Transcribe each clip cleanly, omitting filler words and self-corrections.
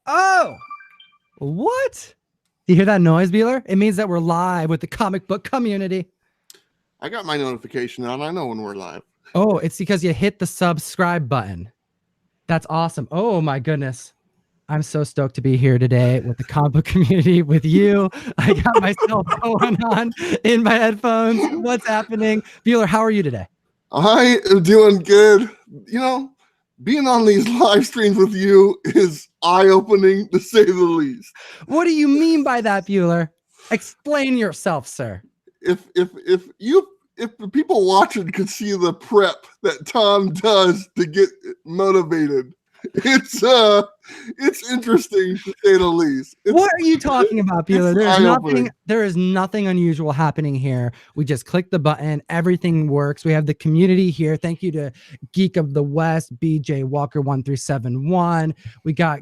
Oh, what? Do you hear that noise, Bueller? It means that we're live with the comic book community. I got my notification on. I know when we're live. Oh, it's because you hit the subscribe button. That's awesome. Oh my goodness. I'm so stoked to be here today with the comic book community with you. I got myself going on in my headphones. What's happening? Bueller, how are you today? I am doing good. You know, being on these live streams with you is eye-opening, to say the least. What do you mean by that, Bueller? Explain yourself, sir. If the people watching could see the prep that Tom does to get motivated, it's interesting, to say the least. What are you talking about, Bueller? There is nothing unusual happening here. We just click the button, everything works. We have the community here. Thank you to Geek of the West, BJ Walker 1371. We got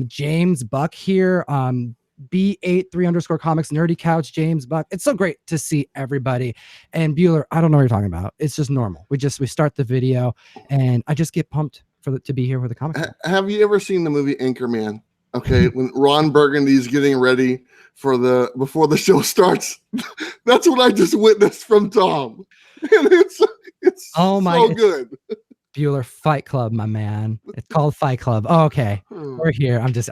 James Buck here, B83_comics, Nerdy Couch, James Buck. It's so great to see everybody. And Bueller, I don't know what you're talking about. It's just normal. We start the video and I just get pumped to be here with the comic. Have you ever seen the movie Anchorman? Okay, when Ron Burgundy's getting ready for before the show starts, that's what I just witnessed from Tom, and it's so good. Bueller, Fight Club, my man. It's called Fight Club. Oh, okay, we're here. I'm just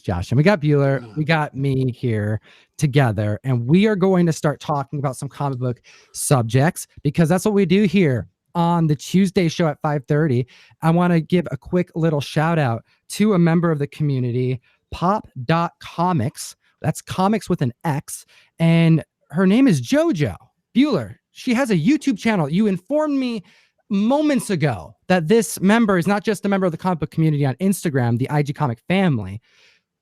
joshing. We got Bueller, we got me here together, and we are going to start talking about some comic book subjects because that's what we do here on the Tuesday show at 5:30. I want to give a quick little shout out to a member of the community, pop.comics. That's comics with an X. And her name is JoJo Bueller. She has a YouTube channel. You informed me moments ago that this member is not just a member of the comic book community on Instagram, the IG Comic family,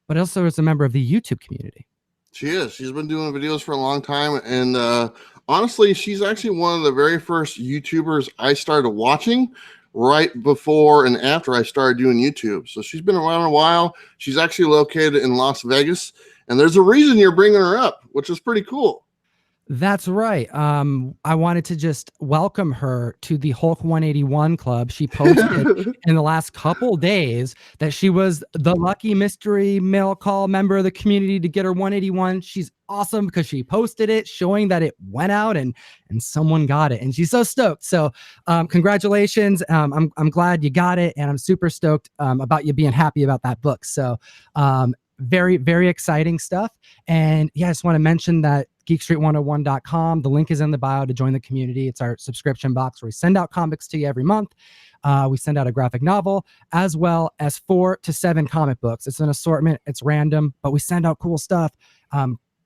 but also is a member of the YouTube community. She is. She's been doing videos for a long time. And honestly, she's actually one of the very first YouTubers I started watching right before and after I started doing YouTube. So she's been around a while. She's actually located in Las Vegas. And there's a reason you're bringing her up, which is pretty cool. That's right. I wanted to just welcome her to the Hulk 181 Club. She posted in the last couple days that she was the lucky mystery mail call member of the community to get her 181. She's awesome because she posted it showing that it went out and someone got it, and she's so stoked. So congratulations. I'm glad you got it, and I'm super stoked about you being happy about that book. So very, very exciting stuff. And yeah, I just want to mention that geekstreet101.com. The link is in the bio to join the community. It's our subscription box where we send out comics to you every month. We send out a graphic novel as well as 4 to 7 comic books. It's an assortment. It's random, but we send out cool stuff.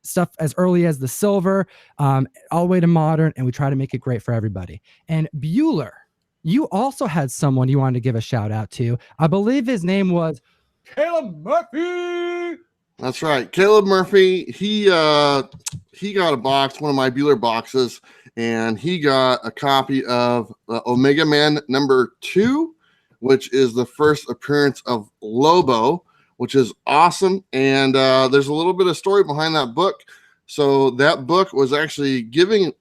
Stuff as early as the silver, all the way to modern, and we try to make it great for everybody. And Bueller, you also had someone you wanted to give a shout out to. I believe his name was Caleb Murphy. That's right. Caleb Murphy, he got a box, one of my Bueller boxes, and he got a copy of Omega Man #2, which is the first appearance of Lobo, which is awesome. And there's a little bit of story behind that book. So that book was actually given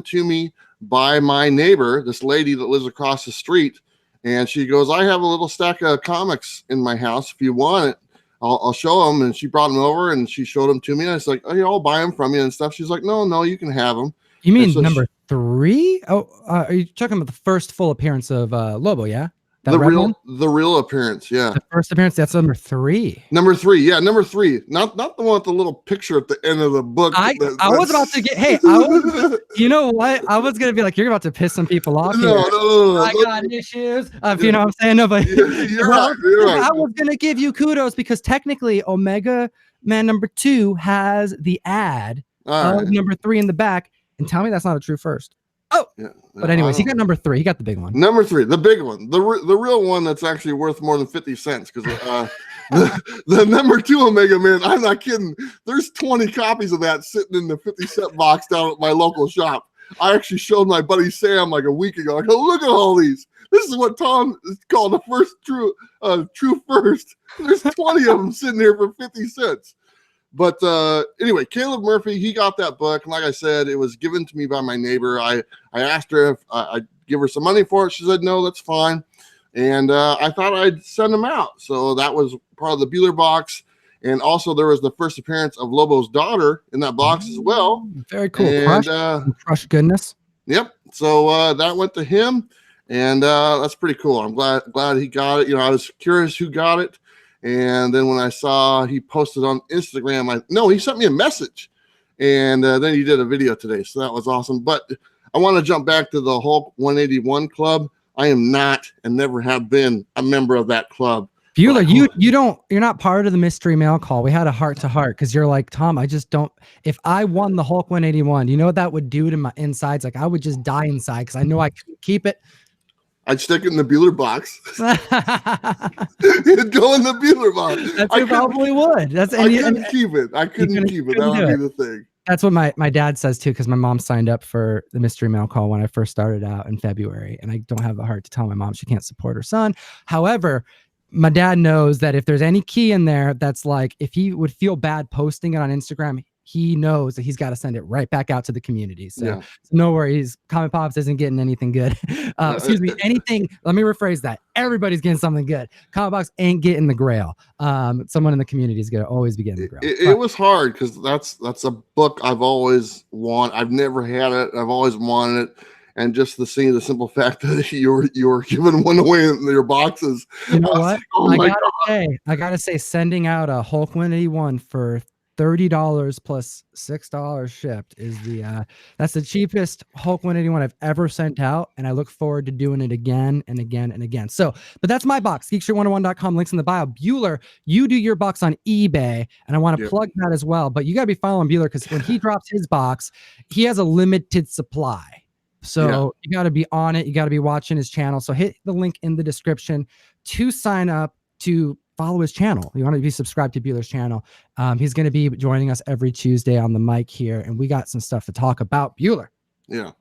to me by my neighbor, this lady that lives across the street. And she goes, I have a little stack of comics in my house. If you want it, I'll show them. And she brought them over and she showed them to me. And I was like, oh, yeah, I'll buy them from you and stuff. She's like, no, you can have them. You mean so number 3? Oh, are you talking about the first full appearance of Lobo? Yeah. The real appearance, yeah. The first appearance, that's number 3. Number 3, yeah, number 3. Not the one with the little picture at the end of the book. I was about to get, you know what? I was gonna be like, you're about to piss some people off here. No. I got issues. You know what I'm saying? No, but you're right. I was gonna give you kudos because technically Omega Man #2 has the ad of number 3 in the back, and tell me that's not a true first. Oh, yeah. But anyways, he got number 3. He got the big one. Number 3, the big one, the real one that's actually worth more than 50 cents because the number 2 Omega Man. I'm not kidding. There's 20 copies of that sitting in the 50-cent box down at my local shop. I actually showed my buddy Sam like a week ago. I go, look at all these. This is what Tom called the first true first. There's 20 of them sitting here for 50 cents. But anyway, Caleb Murphy, he got that book. And like I said, it was given to me by my neighbor. I asked her if I'd give her some money for it. She said, no, that's fine. and I thought I'd send them out. So that was part of the Bueller box. And also there was the first appearance of Lobo's daughter in that box as well. Very cool. And Crush goodness. Yep. So that went to him, and that's pretty cool. I'm glad he got it. You know, I was curious who got it, and then when I saw he posted on Instagram, he sent me a message, and then he did a video today. So that was awesome. But I want to jump back to the Hulk 181 club. I am not and never have been a member of that club. Bueller, you're not part of the mystery mail call. We had a heart to heart because you're like, Tom, I just don't. If I won the Hulk 181, you know what that would do to my insides? Like I would just die inside because I know I couldn't keep it. I'd stick it in the Bueller box. It'd go in the Bueller box. I probably would. I couldn't keep it. I couldn't keep it. That would be the thing. That's what my dad says too, because my mom signed up for the mystery mail call when I first started out in February, and I don't have the heart to tell my mom she can't support her son. However, my dad knows that if there's any key in there that's like, if he would feel bad posting it on Instagram, he knows that he's got to send it right back out to the community. So no worries. Comic Pops isn't getting anything good. Excuse me. Anything. Let me rephrase that. Everybody's getting something good. Comic Box ain't getting the Grail. Someone in the community is going to always be getting the Grail. It was hard because that's a book I've always wanted. I've never had it. I've always wanted it. And just the simple fact that you were giving one away in your boxes. You know what? Like, oh I gotta say, sending out a Hulk 181 for $30 plus $6 shipped is that's the cheapest Hulk 181 I've ever sent out, and I look forward to doing it again and again and again. So, but that's my box, geekstreet101.com, links in the bio. Bueller, you do your box on eBay, and I want to plug that as well. But you gotta be following Bueller because when he drops his box, he has a limited supply. So you got to be on it. You got to be watching his channel. So hit the link in the description to sign up to follow his channel. You want to be subscribed to Bueller's channel. He's going to be joining us every Tuesday on the mic here, and we got some stuff to talk about. Bueller. Yeah,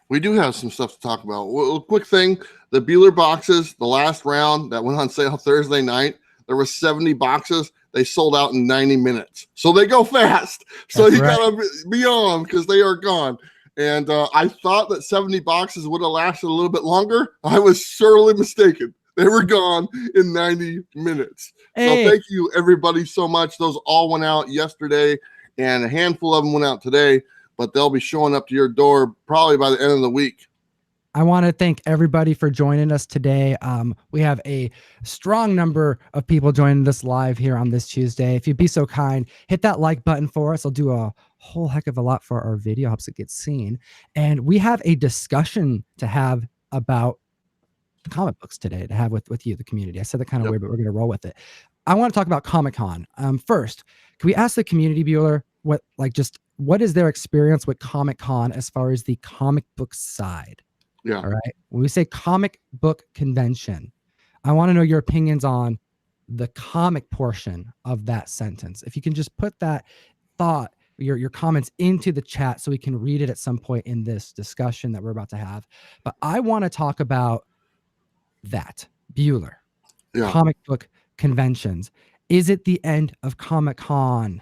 we do have some stuff to talk about. Well, quick thing, the Bueller boxes, the last round that went on sale Thursday night, there were 70 boxes. They sold out in 90 minutes. So they go fast. So you got to be on because they are gone. And I thought that 70 boxes would have lasted a little bit longer. I was sorely mistaken. They were gone in 90 minutes. Hey. So thank you, everybody, so much. Those all went out yesterday, and a handful of them went out today, but they'll be showing up to your door probably by the end of the week. I want to thank everybody for joining us today. We have a strong number of people joining us live here on this Tuesday. If you'd be so kind, hit that like button for us. I'll do a whole heck of a lot for our video, helps it get seen. And we have a discussion to have about comic books today to have with you, the community. I said that kind of weird, but we're going to roll with it. I want to talk about Comic-Con. First, can we ask the community, Bueller, what is their experience with Comic-Con as far as the comic book side? Yeah. All right. When we say comic book convention, I want to know your opinions on the comic portion of that sentence. If you can just put that thought, your comments into the chat so we can read it at some point in this discussion that we're about to have. But I want to talk about that. Bueller. Comic book conventions. Is it the end of Comic-Con?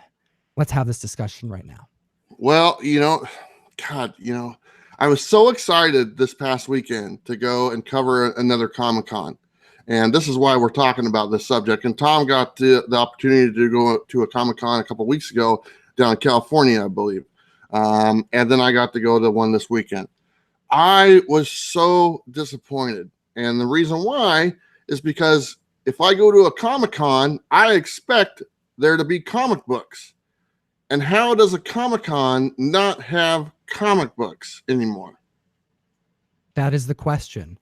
Let's have this discussion right now. Well, I was so excited this past weekend to go and cover another Comic-Con. And this is why we're talking about this subject. And Tom got the opportunity to go to a Comic-Con a couple of weeks ago down in California, I believe. And then I got to go to one this weekend. I was so disappointed. And the reason why is because if I go to a Comic-Con, I expect there to be comic books. And how does a Comic-Con not have comic books anymore? That is the question.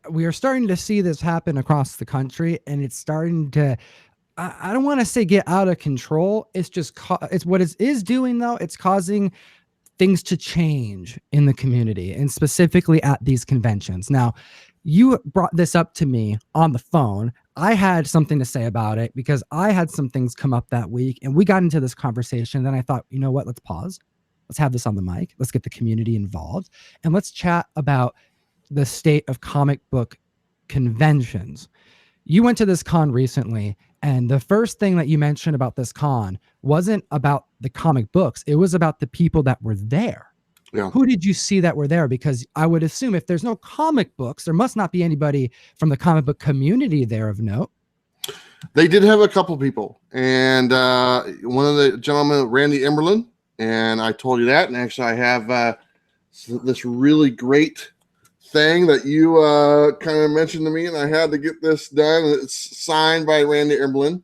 We are starting to see this happen across the country, and it's starting to, I don't want to say get out of control. It's just, it's what it is doing though. It's causing things to change in the community and specifically at these conventions. Now, you brought this up to me on the phone. I had something to say about it because I had some things come up that week and we got into this conversation. Then I thought, you know what, let's pause. Let's have this on the mic. Let's get the community involved and let's chat about the state of comic book conventions. You went to this con recently, and the first thing that you mentioned about this con wasn't about the comic books. It was about the people that were there. Yeah. Who did you see that were there? Because I would assume if there's no comic books, there must not be anybody from the comic book community there of note. They did have a couple people, and one of the gentlemen, Randy Emberlin, and I told you that. And actually, I have this really great thing that you kind of mentioned to me, and I had to get this done. It's signed by Randy Emberlin,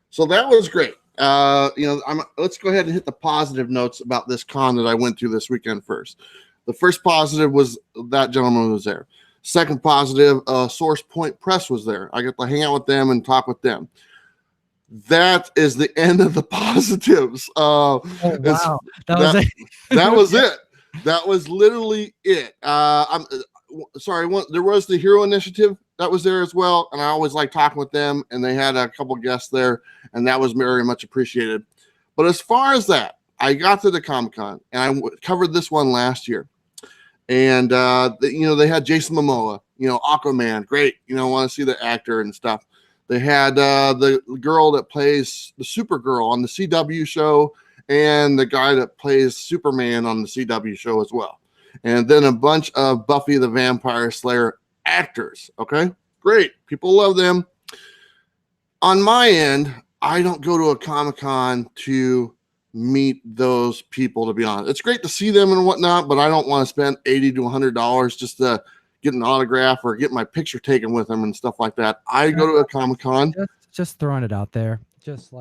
so that was great. Let's go ahead and hit the positive notes about this con that I went to this weekend first. The first positive was that gentleman was there. Second positive, Source Point Press was there. I got to hang out with them and talk with them. That is the end of the positives. Wow. That was it. That was literally it. I'm sorry. There was the Hero Initiative that was there as well. And I always like talking with them, and they had a couple guests there, and that was very much appreciated. But as far as that, I got to the Comic-Con, and I covered this one last year. And, they had Jason Momoa, Aquaman, great. Want to see the actor and stuff. They had the girl that plays the Supergirl on the CW show, and the guy that plays Superman on the CW show as well. And then a bunch of Buffy the Vampire Slayer actors. Okay, great. People love them. On my end, I don't go to a Comic-Con to meet those people, to be honest. It's great to see them and whatnot, but I don't want to spend $80 to $100 just to get an autograph or get my picture taken with them and stuff like that. I go to a Comic-Con. Just throwing it out there. Just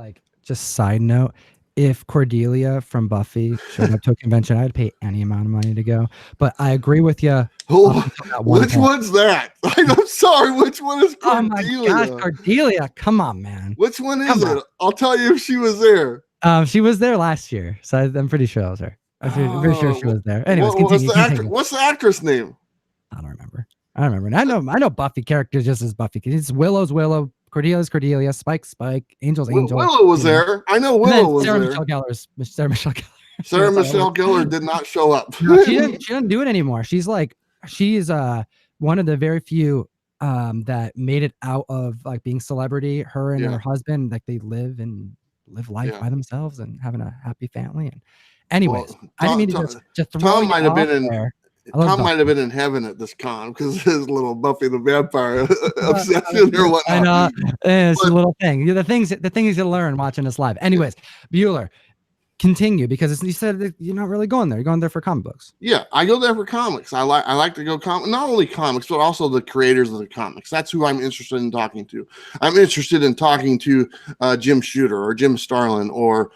side note, if Cordelia from Buffy showed up to a convention, I'd pay any amount of money to go. But I agree with you. Which one's that? I'm sorry. Which one is Cordelia? Oh my gosh, Cordelia! Come on, man. Which one is it? I'll tell you if she was there. She was there last year, so I'm pretty sure that was her. I'm pretty sure she was there. Anyways, what's the actress name? I don't remember. And I know Buffy characters just as Buffy. It's Willow's Willow, Cordelia's Cordelia, Spike's Spike, Angel's Angel. Willow was there. I know Willow was Sarah there. Sarah Michelle Gellar. Sarah Michelle Gellar did not show up. No, she didn't do it anymore. She's one of the very few that made it out of like being celebrity. Her and her husband, like they live life by themselves and having a happy family. And anyways, I didn't mean to just throw Tom might have been in there. Tom might have been in heaven at this con because his little Buffy the Vampire obsession or whatnot. I know. It's a little thing. The things you learn watching this live. Anyways, Bueller, continue, because you said that you're not really going there. You're going there for comic books. Yeah, I go there for comics. I like to go not only comics, but also the creators of the comics. That's who I'm interested in talking to. I'm interested in talking to Jim Shooter or Jim Starlin or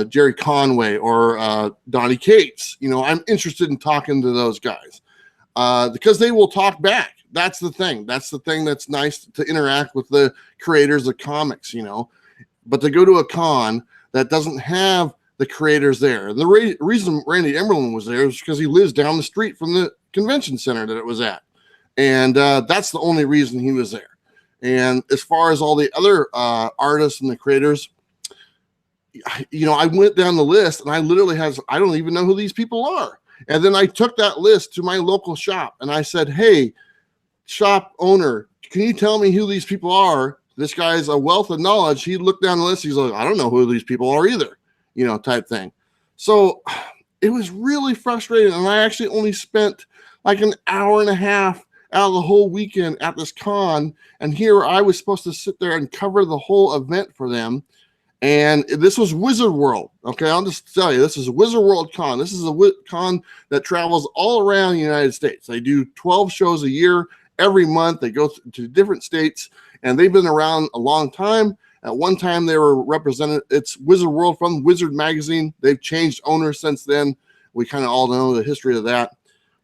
Jerry Conway or Donnie Cates. I'm interested in talking to those guys because they will talk back. That's the thing. That's the thing that's nice to interact with the creators of comics, But to go to a con that doesn't have the creators there. The reason Randy Emberlin was there is because he lives down the street from the convention center that it was at. And that's the only reason he was there. And as far as all the other artists and the creators, I went down the list and I don't even know who these people are. And then I took that list to my local shop and I said, hey, shop owner, can you tell me who these people are? This guy's a wealth of knowledge. He looked down the list. He's like, I don't know who these people are either. Type thing. So it was really frustrating. And I actually only spent like an hour and a half out of the whole weekend at this con. And here I was supposed to sit there and cover the whole event for them. And this was Wizard World. Okay, I'll just tell you, this is a Wizard World con. This is a con that travels all around the United States. They do 12 shows a year. Every month they go to different states, and they've been around a long time. At one time, they were represented. It's Wizard World from Wizard Magazine. They've changed owners since then. We kind of all know the history of that.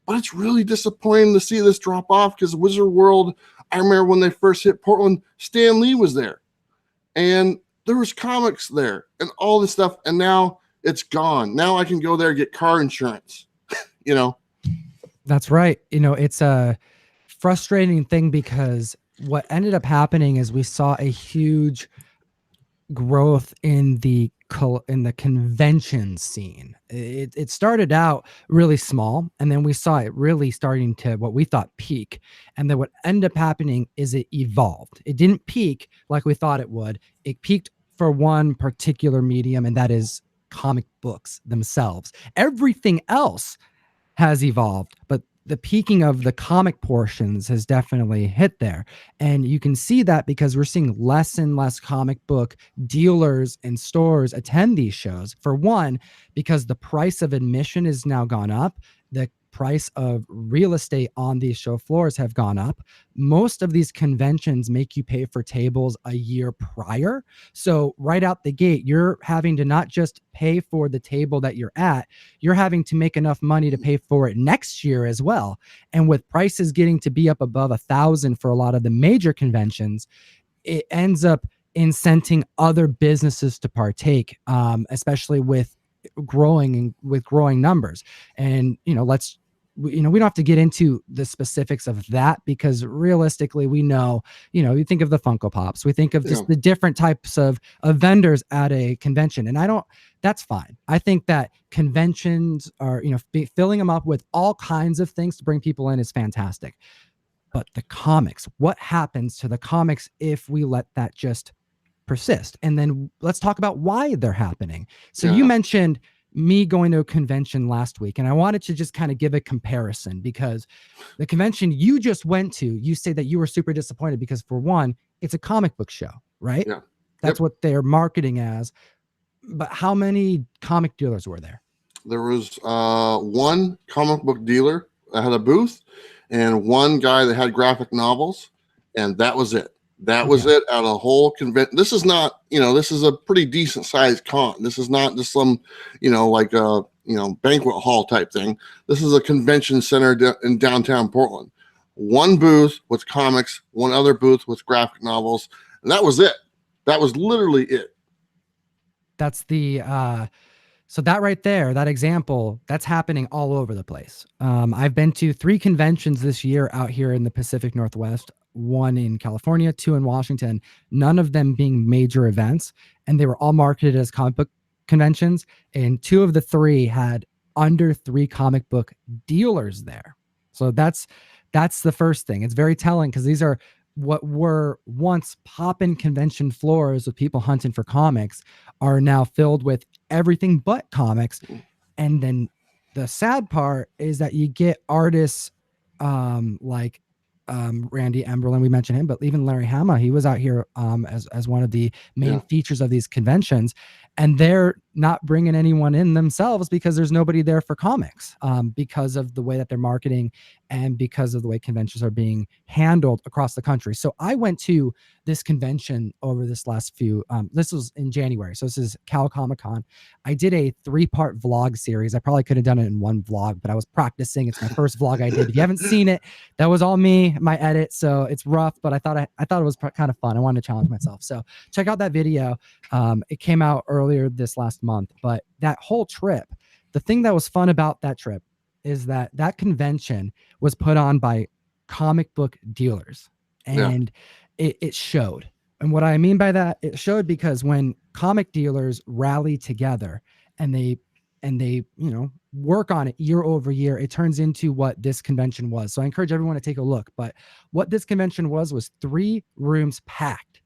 But it's really disappointing to see this drop off because Wizard World, I remember when they first hit Portland, Stan Lee was there. And there was comics there and all this stuff. And now it's gone. Now I can go there and get car insurance, That's right. It's a frustrating thing because what ended up happening is we saw a huge growth in the convention scene. It started out really small, and then we saw it really starting to what we thought peak. And then what ended up happening is it evolved. It didn't peak like we thought it would. It peaked for one particular medium, and that is comic books themselves. Everything else has evolved, but the peaking of the comic portions has definitely hit there. And you can see that because we're seeing less and less comic book dealers and stores attend these shows. For one, because the price of admission has now gone up. The price of real estate on these show floors have gone up. Most of these conventions make you pay for tables a year prior. So right out the gate, you're having to not just pay for the table that you're at, you're having to make enough money to pay for it next year as well. And with prices getting to be up above 1,000 for a lot of the major conventions, it ends up incenting other businesses to partake, especially with growing numbers. And we don't have to get into the specifics of that, because realistically we know, you think of the Funko Pops, we think of just the different types of vendors at a convention, and that's fine. I think that conventions are, filling them up with all kinds of things to bring people in is fantastic. But the comics, what happens to the comics if we let that just persist? And then let's talk about why they're happening. So you mentioned me going to a convention last week, and I wanted to just kind of give a comparison, because the convention you just went to, you say that you were super disappointed because, for one, it's a comic book show, right? Yeah. That's what they're marketing as. But how many comic dealers were there? There was one comic book dealer that had a booth, and one guy that had graphic novels, and that was it. That was it out of the whole convention. This is not, this is a pretty decent sized con. This is not just some, like a, banquet hall type thing. This is a convention center in downtown Portland. One booth with comics, one other booth with graphic novels, and that was it. That was literally it. That's the, so that right there, that example, that's happening all over the place. I've been to 3 conventions this year out here in the Pacific Northwest, 1 in California, 2 in Washington, none of them being major events. And they were all marketed as comic book conventions. And 2 of the 3 had under 3 comic book dealers there. So that's the first thing. It's very telling, because these are what were once poppin' convention floors with people hunting for comics are now filled with everything but comics. And then the sad part is that you get artists like Randy Emberlin, we mentioned him, but even Larry Hama, he was out here as one of the main features of these conventions, and they're not bringing anyone in themselves because there's nobody there for comics, because of the way that they're marketing and because of the way conventions are being handled across the country. So I went to this convention over this last few, this was in January. So this is Cal Comic Con. I did a 3-part vlog series. I probably could have done it in 1 vlog, but I was practicing. It's my first vlog I did. If you haven't seen it, that was all me, my edit. So it's rough, but I thought it was kind of fun. I wanted to challenge myself. So check out that video. It came out earlier this last month, but that whole trip, the thing that was fun about that trip is that convention was put on by comic book dealers, and it showed. And what I mean by that, it showed because when comic dealers rally together and they work on it year over year, it turns into what this convention was. So I encourage everyone to take a look. But what this convention was 3 rooms packed,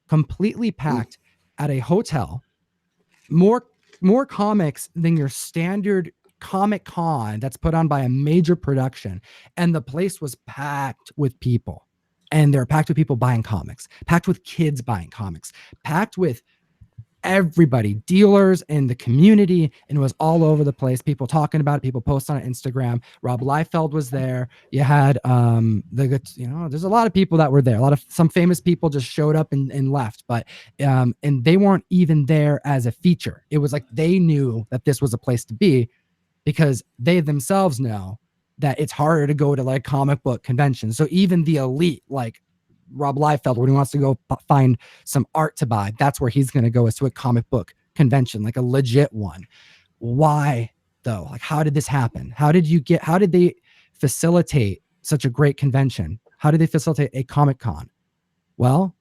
completely packed at a hotel, more comics than your standard Comic Con that's put on by a major production. And the place was packed with people, and they're packed with people buying comics, packed with kids buying comics, packed with everybody, dealers in the community, and it was all over the place. People talking about it, people post on Instagram. Rob Liefeld was there. You had there's a lot of people that were there. Some famous people just showed up and left, but and they weren't even there as a feature. It was like they knew that this was a place to be, because they themselves know that it's harder to go to like comic book conventions. So even the elite, like Rob Liefeld, when he wants to go find some art to buy, that's where he's going to go, is to a comic book convention, like a legit one. Why though? Like, how did this happen? How did they facilitate such a great convention? How did they facilitate a Comic Con? Well,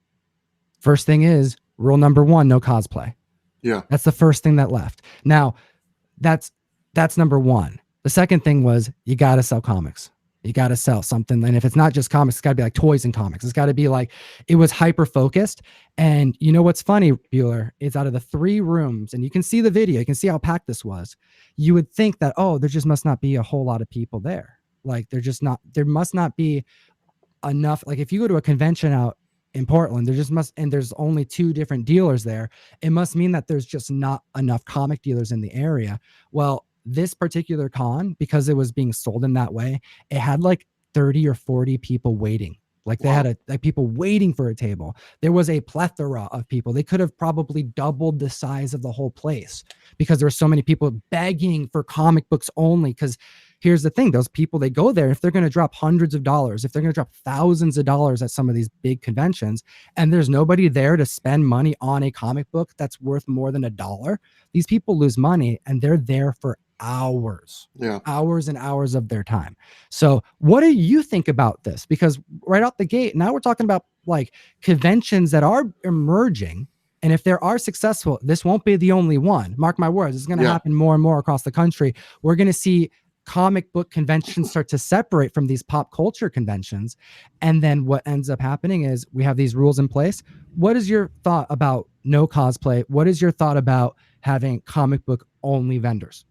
first thing is rule number 1, no cosplay. Yeah. That's the first thing that left. Now that's number 1. The second thing was, you got to sell comics. You got to sell something. And if it's not just comics, it's got to be like toys and comics. It's got to be like, it was hyper focused. And you know what's funny, Bueller, is out of the 3 rooms, and you can see the video, you can see how packed this was. You would think that, oh, there just must not be a whole lot of people there. Like there must not be enough. Like if you go to a convention out in Portland, there's only 2 different dealers there. It must mean that there's just not enough comic dealers in the area. Well, this particular con, because it was being sold in that way, it had like 30 or 40 people waiting. Like they had people waiting for a table. There was a plethora of people. They could have probably doubled the size of the whole place because there were so many people begging for comic books only. Because here's the thing, those people, they go there, if they're going to drop hundreds of dollars, if they're going to drop thousands of dollars at some of these big conventions, and there's nobody there to spend money on a comic book that's worth more than $1, these people lose money, and they're there for hours and hours of their time. So what do you think about this? Because right out the gate, now we're talking about like conventions that are emerging, and if they are successful, this won't be the only one. Mark my words, it's going to happen more and more across the country. We're going to see comic book conventions start to separate from these pop culture conventions. And then what ends up happening is we have these rules in place. What is your thought about no cosplay? What is your thought about having comic book only vendors?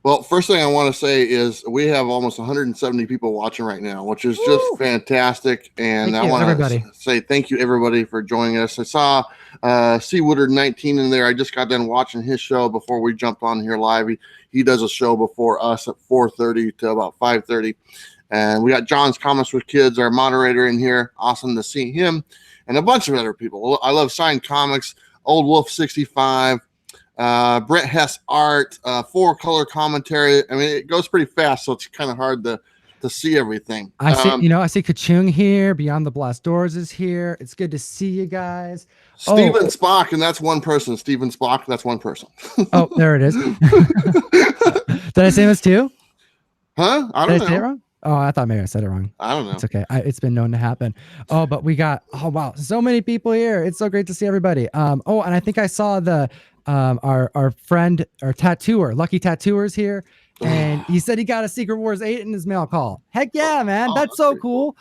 Well, first thing I want to say is we have almost 170 people watching right now, which is just fantastic. And I want to say thank you, everybody, for joining us. I saw C. Woodard 19 in there. I just got done watching his show before we jumped on here live. He does a show before us at 4:30 to about 5:30. And we got John's Comments with Kids, our moderator, in here. Awesome to see him. And a bunch of other people. I love Signed Comics, Old Wolf 65. Brett Hess art, 4-color commentary. I mean, it goes pretty fast, so it's kind of hard to see everything. I see Kachung here. Beyond the Blast Doors is here. It's good to see you guys. Steven Spock, and that's one person. Steven Spock, that's one person. Oh, there it is. Did I say this too? Huh? I don't know. Did I say it wrong? Oh, I thought maybe I said it wrong. I don't know. It's okay. It's been known to happen. Oh, but we got, oh wow, so many people here. It's so great to see everybody. And I think I saw the our friend, our tattooer, Lucky Tattooer's here, and he said he got a Secret Wars 8 in his mail call. Heck yeah, man. That's so cool.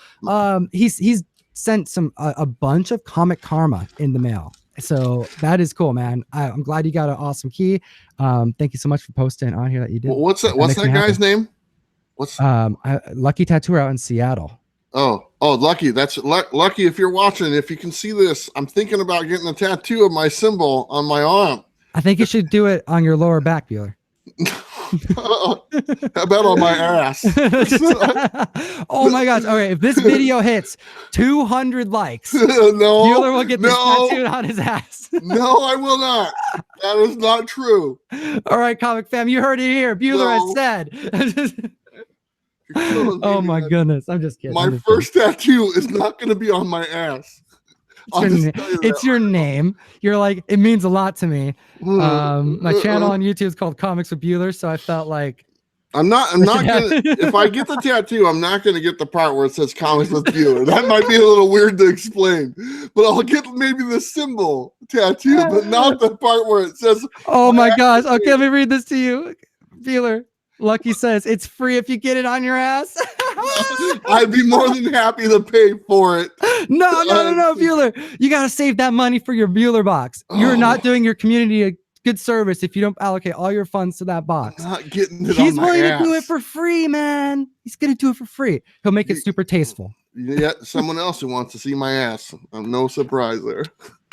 He's sent a bunch of Comic Karma in the mail. So that is cool, man. I'm glad you got an awesome key. Thank you so much for posting on here that you did. What's that guy's name? Lucky Tattooer out in Seattle. Oh, Lucky. That's Lucky. If you're watching, if you can see this, I'm thinking about getting a tattoo of my symbol on my arm. I think you should do it on your lower back, Bueller. How about on my ass? Oh my gosh. Okay, if this video hits 200 likes, Bueller will get this tattooed on his ass. No, I will not. That is not true. All right, comic fam, you heard it here. Bueller has said. Oh my goodness. I'm just kidding. My first tattoo is not going to be on my ass. It's your name. You're like, it means a lot to me. My channel on YouTube is called Comics with Bueller, so I felt like I'm not gonna, if I get the tattoo, I'm not gonna get the part where it says Comics with Bueller. That might be a little weird to explain, but I'll get maybe the symbol tattoo, but not the part where it says, oh my gosh. Okay, let me read this to you. Bueller, Lucky says it's free if you get it on your ass. I'd be more than happy to pay for it. No, Bueller. You got to save that money for your Bueller box. You're not doing your community a good service if you don't allocate all your funds to that box. I'm not getting it. He's willing to do it for free, man. He's going to do it for free. He'll make it super tasteful. Yeah, someone else who wants to see my ass. I'm no surprise there.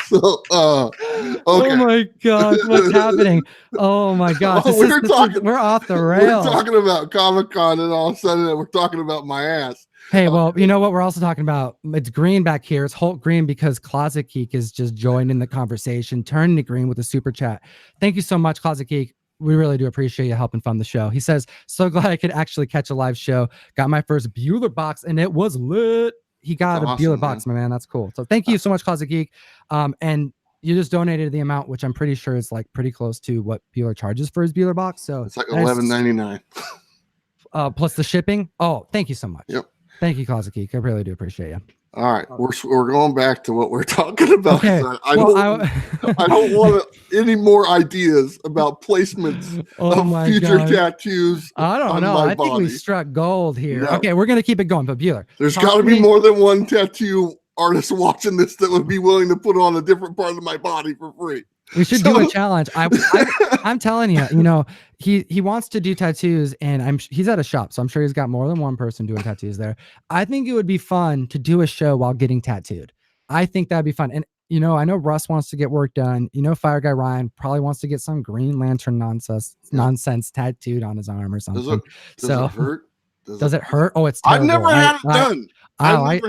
So, okay. Oh my God, what's happening? Oh my gosh, we're off the rails. We're talking about Comic-Con, and all of a sudden we're talking about my ass. Hey, well, you know what? We're also talking about, it's green back here. It's Hulk green because Closet Geek is just joined in the conversation, turning to green with a super chat. Thank you so much, Closet Geek. We really do appreciate you helping fund the show. He says, so glad I could actually catch a live show. Got my first Bueller box and it was lit. He got a Bueller box, my man. That's cool. So thank you so much, Closet Geek. And you just donated the amount, which I'm pretty sure is like pretty close to what Bueller charges for his Bueller box. So it's like $11.99. Plus the shipping. Oh, thank you so much. Yep. Thank you, Closet Geek. I really do appreciate you. All right, we're going back to what we're talking about. Okay. I don't want any more ideas about placements of my future God. tattoos I don't on know. my I think we body. struck gold here. No. Okay, we're gonna keep it going, but Bueller, There's talk got to to be me. more than one tattoo artist watching this that would be willing to put on a different part of my body for free. We should do a challenge. I'm telling you, you know, he wants to do tattoos, and he's at a shop, so I'm sure he's got more than one person doing tattoos there. I think it would be fun to do a show while getting tattooed. I think that'd be fun. And you know, I know Russ wants to get work done. You know, Fire Guy Ryan probably wants to get some Green Lantern nonsense tattooed on his arm or something. Does it hurt? Does it hurt? Oh, it's terrible. I've never had it done. I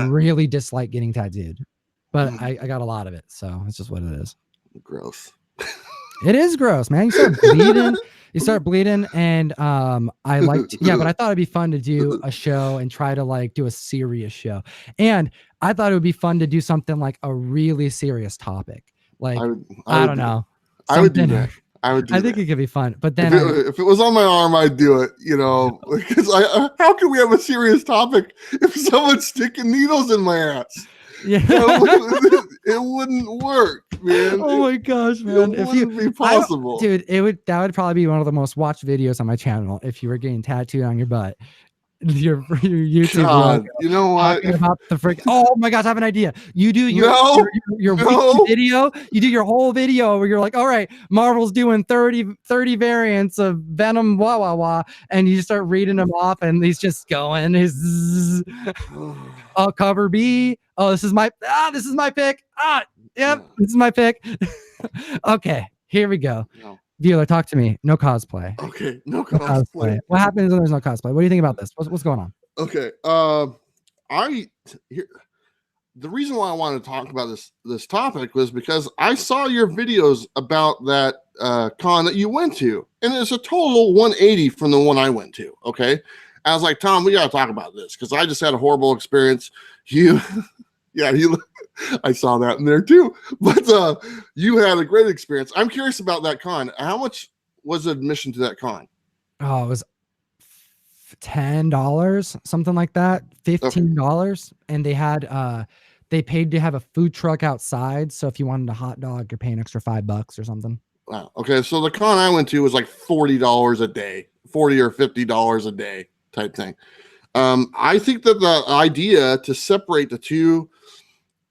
really dislike getting tattooed, but I got a lot of it, so it's just what it is. Gross. It is gross, man. You start bleeding. And I like but I thought it'd be fun to do a show and try to like do a serious show. And I thought it would be fun to do something like a really serious topic. Like I don't know. I would do that. I think it could be fun. But then if it was on my arm, I'd do it, you know, because how can we have a serious topic if someone's sticking needles in my ass? Yeah. It wouldn't work, man. Oh my gosh, man. It wouldn't be possible. Dude, that would probably be one of the most watched videos on my channel if you were getting tattooed on your butt. Your YouTube God, you know what? About the freak. Oh my gosh, I have an idea. You do your weekly video. You do your whole video where you're like, all right, Marvel's doing 30 variants of Venom, wah wah wah, and you start reading them off, and he's just going. Cover B. Oh, this is my pick. Yep, this is my pick. Okay, here we go. No. Bueller, talk to me. No cosplay. Okay, no cosplay. What happens when there's no cosplay? What do you think about this? What's going on? Okay, the reason why I wanted to talk about this topic was because I saw your videos about that con that you went to, and it's a total 180 from the one I went to. Okay, I was like, Tom, we got to talk about this because I just had a horrible experience. I saw that in there too, but you had a great experience. I'm curious about that con. How much was admission to that con? Oh, it was $10, something like that, $15. Okay. And they had they paid to have a food truck outside, so if you wanted a hot dog, you're paying extra $5 or something. Wow. Okay, so the con I went to was like $40 a day, $40 or $50 a day type thing. I think that the idea to separate the two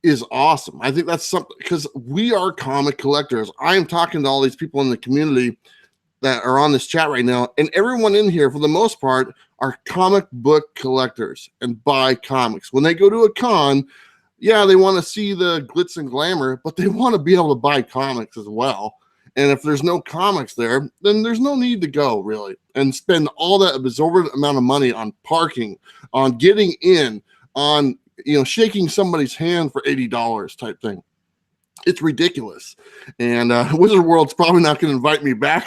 is awesome. I think that's something because we are comic collectors. I am talking to all these people in the community that are on this chat right now, and everyone in here, for the most part, are comic book collectors and buy comics. When they go to a con, yeah, they want to see the glitz and glamour, but they want to be able to buy comics as well. And if there's no comics there, then there's no need to go really and spend all that absorbent amount of money on parking, on getting in, on shaking somebody's hand for $80 type thing. It's ridiculous. And Wizard World's probably not going to invite me back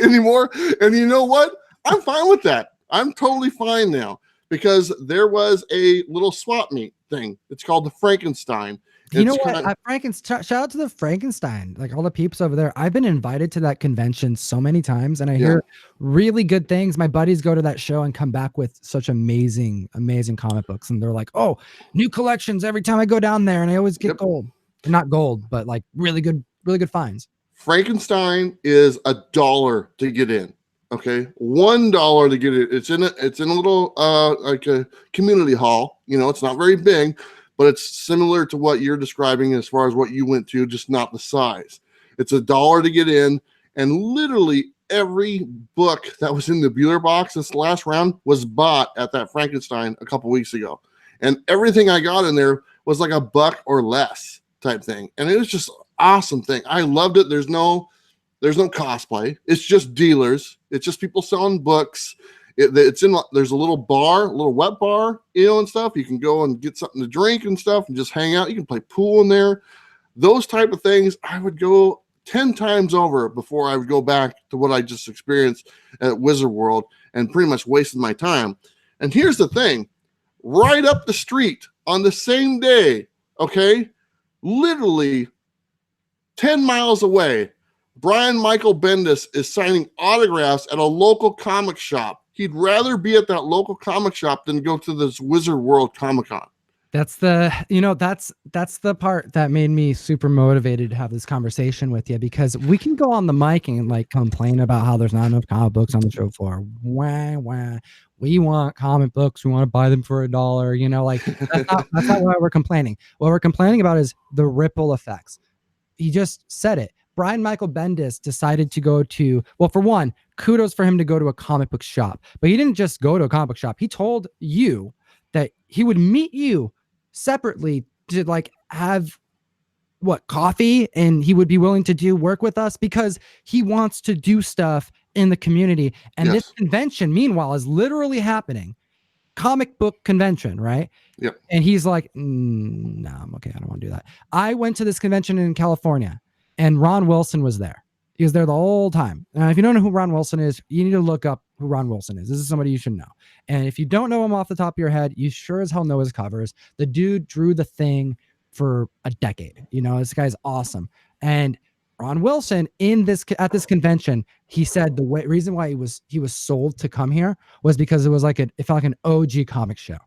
anymore. And you know what? I'm fine with that. I'm totally fine now because there was a little swap meet thing. It's called the Frankenstein. You know what? Shout out to the Frankenstein, like all the peeps over there. I've been invited to that convention so many times, and I hear really good things. My buddies go to that show and come back with such amazing comic books, and they're like, "Oh, new collections every time I go down there," and I always get gold, not gold, but like really good finds. Frankenstein is $1 to get in. Okay, $1 to get it. It's in a little like a community hall. It's not very big. But it's similar to what you're describing as far as what you went to, just not the size. It's $1 to get in, and literally every book that was in the Bueller box this last round was bought at that Frankenstein a couple weeks ago. And everything I got in there was like $1 or less type thing. And it was just an awesome thing. I loved it. There's no cosplay. It's just dealers. It's just people selling books. There's a little bar, a little wet bar, and stuff. You can go and get something to drink and stuff and just hang out. You can play pool in there. Those type of things, I would go 10 times over before I would go back to what I just experienced at Wizard World and pretty much wasted my time. And here's the thing, right up the street on the same day, okay, literally 10 miles away, Brian Michael Bendis is signing autographs at a local comic shop. He'd rather be at that local comic shop than go to this Wizard World Comic Con. That's the, that's the part that made me super motivated to have this conversation with you, because we can go on the mic and like complain about how there's not enough comic books on the show floor. Wah, wah. We want comic books. We want to buy them for $1. Like that's not why we're complaining. What we're complaining about is the ripple effects. He just said it. Brian Michael Bendis decided to go to, well, for one, kudos for him to go to a comic book shop, but he didn't just go to a comic book shop. He told you that he would meet you separately to like have coffee, and he would be willing to do work with us because he wants to do stuff in the community. And this convention, meanwhile, is literally happening. Comic book convention, right? Yep. And he's like, no, I'm okay. I don't want to do that. I went to this convention in California, and Ron Wilson was there. He was there the whole time. Now, if you don't know who Ron Wilson is, you need to look up who Ron Wilson is. This is somebody you should know. And if you don't know him off the top of your head, you sure as hell know his covers. The dude drew The Thing for a decade. This guy's awesome. And Ron Wilson at this convention, he said the reason why he was sold to come here was because it was it felt like an OG comic show.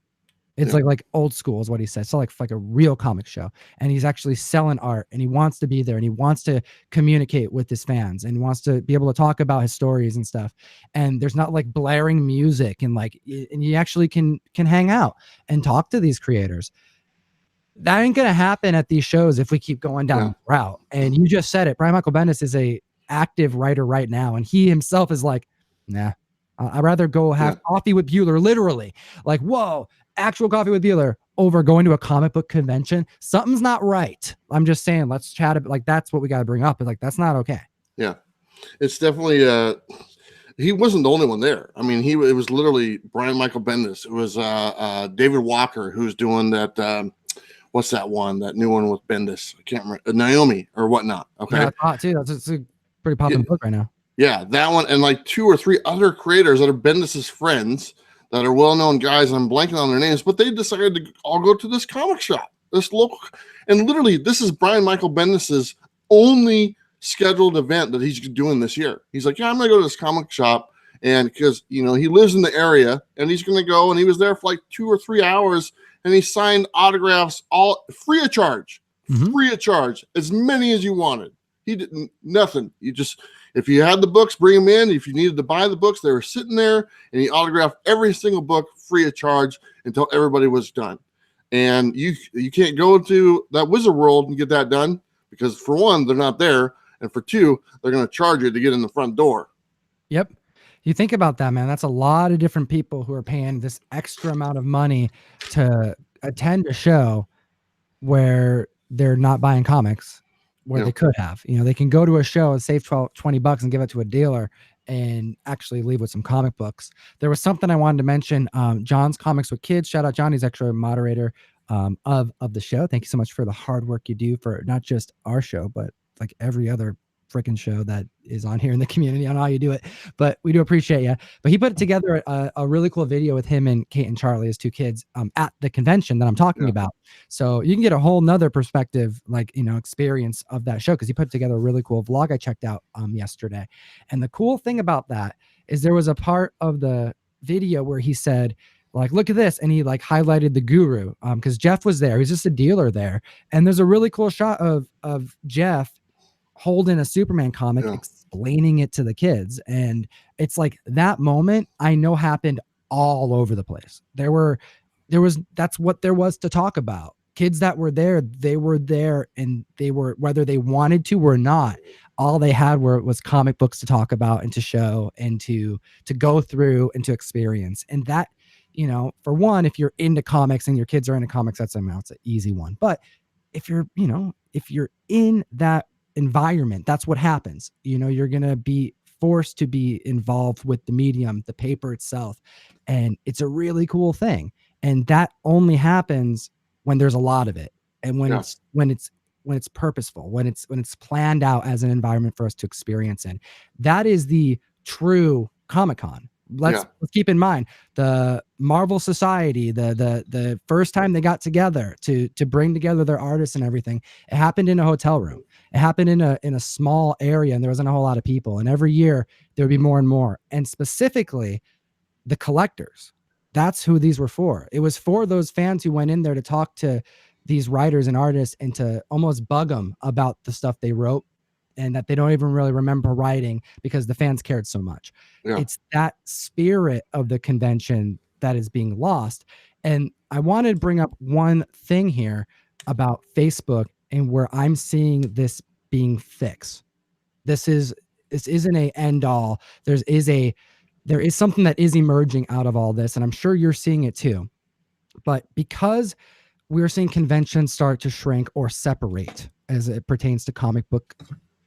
It's like old school is what he said. So like a real comic show. And he's actually selling art, and he wants to be there, and he wants to communicate with his fans, and he wants to be able to talk about his stories and stuff. And there's not like blaring music, and you actually can hang out and talk to these creators. That ain't gonna happen at these shows if we keep going down the route. And you just said it. Brian Michael Bendis is a active writer right now, and he himself is like, nah, I'd rather go have coffee with Bueller, literally. Like, whoa, actual coffee with Bueller over going to a comic book convention. Something's not right. I'm just saying, let's chat about that's what we got to bring up. That's not okay. Yeah, it's definitely. He wasn't the only one there. I mean, it was literally Brian Michael Bendis. It was David Walker who's doing that. What's that one? That new one with Bendis? I can't remember. Naomi or whatnot. Okay, yeah, I thought too. That's a pretty popular book right now. Yeah, that one, and like 2 or 3 other creators that are Bendis's friends that are well-known guys. I'm blanking on their names, but they decided to all go to this comic shop, this local, and literally, this is Brian Michael Bendis's only scheduled event that he's doing this year. He's like, yeah, I'm gonna go to this comic shop, and because he lives in the area, and he's gonna go, and he was there for like 2 or 3 hours, and he signed autographs all free of charge, as many as you wanted. He didn't nothing. You just, if you had the books, bring them in. If you needed to buy the books, they were sitting there, and he autographed every single book free of charge until everybody was done. And you can't go into that Wizard World and get that done because, for one, they're not there, and for two, they're going to charge you to get in the front door. Yep. You think about that, man. That's a lot of different people who are paying this extra amount of money to attend a show where they're not buying comics, where they could have. They can go to a show and save $20 and give it to a dealer and actually leave with some comic books. There was something I wanted to mention. John's Comics with Kids. Shout out John. He's actually a moderator of the show. Thank you so much for the hard work you do for not just our show, but like every other freaking show that is on here in the community. I don't know how you do it, but we do appreciate you. But he put together a really cool video with him and Kate and Charlie, his 2 kids, at the convention that I'm talking about. So you can get a whole nother perspective, experience of that show, because he put together a really cool vlog I checked out yesterday. And the cool thing about that is there was a part of the video where he said, look at this, and he highlighted the guru, because Jeff was there. He's just a dealer there, and there's a really cool shot of Jeff holding a Superman comic, explaining it to the kids. And it's that moment I know happened all over the place. That's what there was to talk about. Kids that were there, they were there, and they were, whether they wanted to or not, all they had was comic books to talk about and to show and to go through and to experience. And that, for one, if you're into comics and your kids are into comics, that's an easy one. But if you're in that environment, that's what happens. You're gonna be forced to be involved with the medium, the paper itself, and it's a really cool thing. And that only happens when there's a lot of it, and when it's purposeful, when it's planned out as an environment for us to experience in. That is the true Comic-Con. Let's keep in mind the Marvel Society, the first time they got together to bring together their artists and everything, it happened in a hotel room. It happened in a small area, and there wasn't a whole lot of people. And every year there would be more and more. And specifically the collectors. That's who these were for. It was for those fans who went in there to talk to these writers and artists and to almost bug them about the stuff they wrote and that they don't even really remember writing because the fans cared so much. Yeah. It's that spirit of the convention that is being lost. And I wanted to bring up one thing here about Facebook and where I'm seeing this being fixed. This isn't a end all. There is something that is emerging out of all this, and I'm sure you're seeing it too. But because we're seeing conventions start to shrink or separate as it pertains to comic book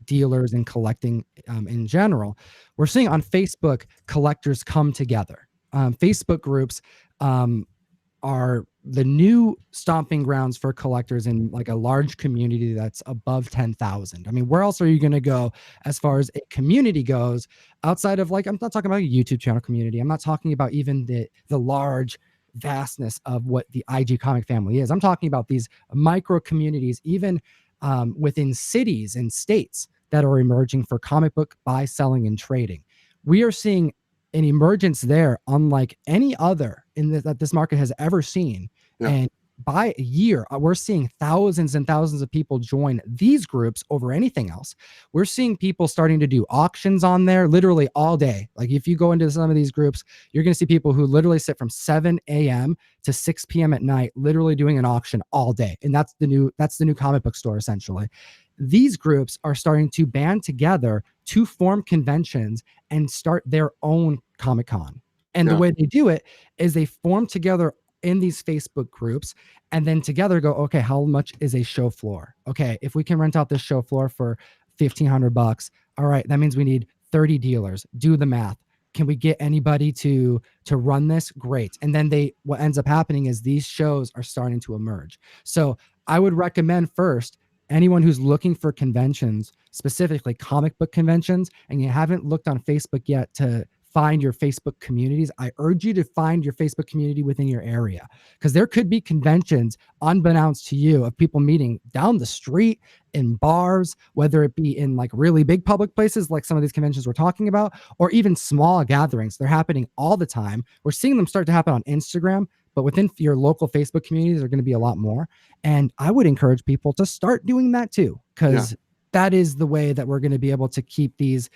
dealers and collecting in general, we're seeing on Facebook collectors come together. Facebook groups are the new stomping grounds for collectors in like a large community that's above 10,000. I mean, where else are you going to go as far as a community goes outside of, like, I'm not talking about a YouTube channel community. I'm not talking about even the large vastness of what the IG comic family is. I'm talking about these micro communities, even within cities and states that are emerging for comic book buy, selling, and trading. We are seeing an emergence there unlike any other that this market has ever seen. Yeah. And by a year, we're seeing thousands and thousands of people join these groups over anything else. We're seeing people starting to do auctions on there literally all day. Like if you go into some of these groups, you're going to see people who literally sit from 7 a.m. to 6 p.m. at night, literally doing an auction all day. And that's the new comic book store, essentially. These groups are starting to band together to form conventions and start their own Comic-Con. And the way they do it is they form together in these Facebook groups and then together go, okay, how much is a show floor? Okay, if we can rent out this show floor for $1,500, all right, that means we need 30 dealers. Do the math. Can we get anybody to run this? Great. And then what ends up happening is these shows are starting to emerge. So I would recommend first, anyone who's looking for conventions, specifically comic book conventions, and you haven't looked on Facebook yet to find your Facebook communities, I urge you to find your Facebook community within your area, because there could be conventions unbeknownst to you of people meeting down the street in bars, whether it be in like really big public places like some of these conventions we're talking about, or even small gatherings. They're happening all the time. We're seeing them start to happen on Instagram, but within your local Facebook communities, there are going to be a lot more. And I would encourage people to start doing that too, because that is the way that we're going to be able to keep these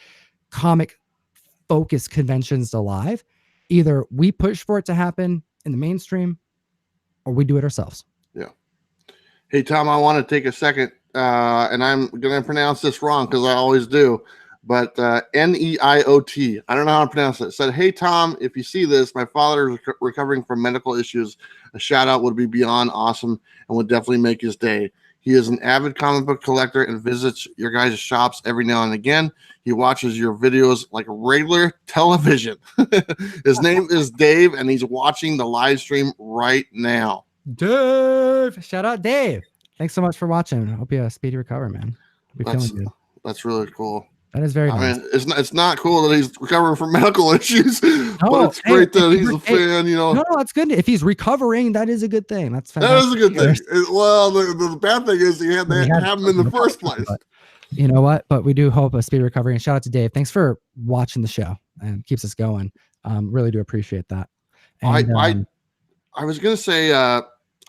comic focused conventions alive. Either we push for it to happen in the mainstream or we do it ourselves. Yeah. Hey, Tom, I want to take a second, and I'm going to pronounce this wrong because I always do, but N-E-I-O-T. I don't know how to pronounce it. It said, hey, Tom, if you see this, my father is recovering from medical issues. A shout out would be beyond awesome and would definitely make his day. He is an avid comic book collector and visits your guys' shops every now and again. He watches your videos like regular television. His name is Dave, and he's watching the live stream right now. Dave! Shout out, Dave. Thanks so much for watching. I hope you have a speedy recovery, man. That's really cool. That is very nice. I mean, it's not cool that he's recovering from medical issues, but it's great that he's a fan, you know. No, that's good. If he's recovering, that is a good thing. That's fantastic. That is a good thing. Well, the bad thing is he had to have him in the first place. But you know what? But we do hope a speedy recovery. And shout out to Dave. Thanks for watching the show and keeps us going. Really do appreciate that. And, I was going to say,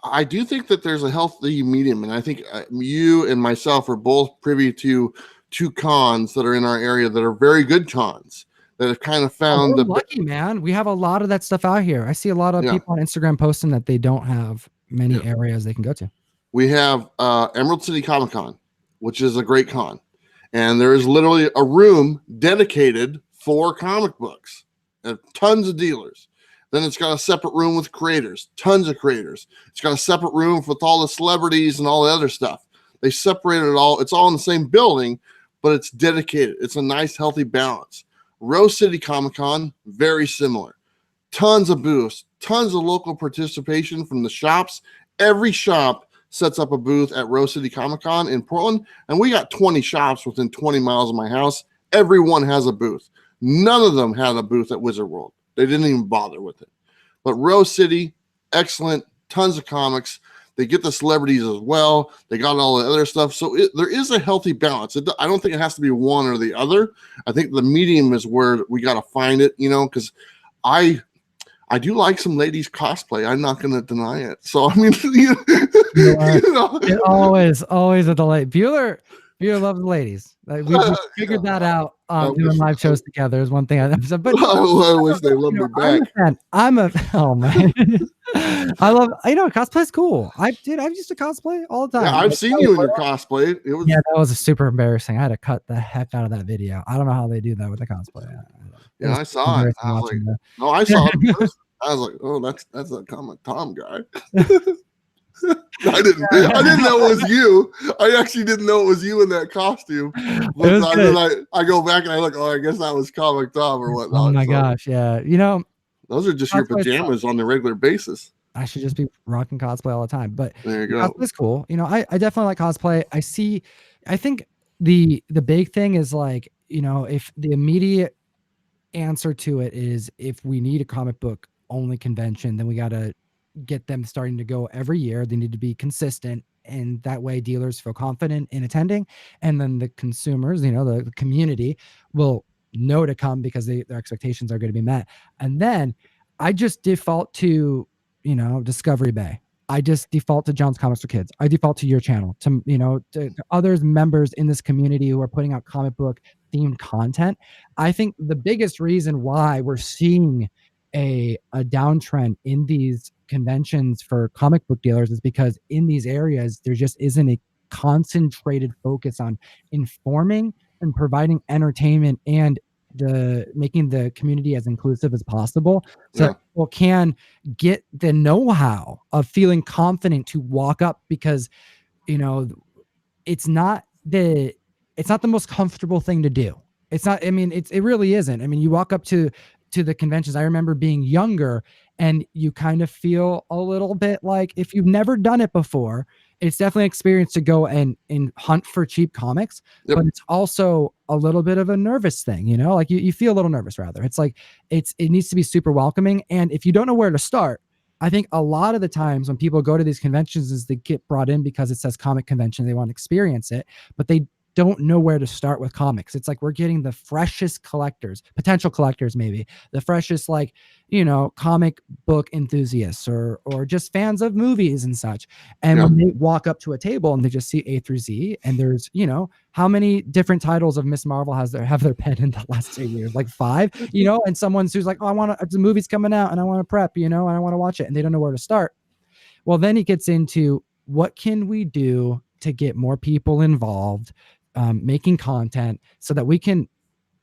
I do think that there's a healthy medium, and I think you and myself are both privy to two cons that are in our area that are very good cons that have kind of found lucky, man. We have a lot of that stuff out here. I see a lot of people on Instagram posting that they don't have many areas they can go to. We have Emerald City Comic Con, which is a great con, and there is literally a room dedicated for comic books and tons of dealers. Then it's got a separate room with creators, tons of creators. It's got a separate room with all the celebrities and all the other stuff. They separated it all. It's all in the same building, but it's dedicated. It's a nice, healthy balance. Rose City Comic Con, very similar. Tons of booths, tons of local participation from the shops. Every shop sets up a booth at Rose City Comic Con in Portland, and we got 20 shops within 20 miles of my house. Everyone has a booth. None of them had a booth at Wizard World. They didn't even bother with it. But Rose City, excellent, tons of comics. They get the celebrities as well. They got all the other stuff. So there is a healthy balance. I don't think it has to be one or the other. I think the medium is where we got to find it, you know, because I I do like some ladies cosplay. I'm not going to deny it. So I mean, it always a delight. Bueller loves ladies. Like we figured that out doing live shows together is one thing. But I wish they loved me back. Oh man, I love. Cosplay is cool. I used to cosplay all the time. Yeah, I've seen you in your cosplay. It was that was super embarrassing. I had to cut the heck out of that video. I don't know how they do that with the cosplay. Yeah, I saw it. I was like, no, I saw it first. I was like, oh, that's a Comic Tom guy. I didn't know it was you. I actually didn't know it was you in that costume. But I go back and I look, oh, I guess that was Comic Tom or whatnot. Oh my gosh, yeah. Those are just your pajamas on the regular basis. I should just be rocking cosplay all the time. But there you go. Cosplay's cool. I definitely like cosplay. I think the big thing is like, if the immediate answer to it is if we need a comic book only convention, then we got to get them starting to go every year. They need to be consistent, and that way dealers feel confident in attending, and then the consumers, the community will know to come because their expectations are going to be met. And then I just default to Discovery Bay. I just default to John's Comics for Kids. I default to your channel, to others members in this community who are putting out comic book themed content. I think the biggest reason why we're seeing a downtrend in these conventions for comic book dealers is because in these areas there just isn't a concentrated focus on informing and providing entertainment and making the community as inclusive as possible, so people can get the know-how of feeling confident to walk up, because it's not the most comfortable thing to do. It's not. I mean, it really isn't. I mean, you walk up to the conventions. I remember being younger, and you kind of feel a little bit like, if you've never done it before, it's definitely an experience to go and hunt for cheap comics, but it's also a little bit of a nervous thing, like you feel a little nervous rather. It's like, it needs to be super welcoming. And if you don't know where to start, I think a lot of the times when people go to these conventions is they get brought in because it says comic convention, they want to experience it, but they don't know where to start with comics. It's like we're getting the freshest collectors, potential collectors, maybe the freshest, like, comic book enthusiasts or just fans of movies and such. And when they walk up to a table and they just see A through Z, and there's, how many different titles of Miss Marvel have their pen in the last 2 years? Like 5, and someone who's like, oh, the movie's coming out and I want to prep, and I want to watch it, and they don't know where to start. Well, then he gets into, what can we do to get more people involved, making content, so that we can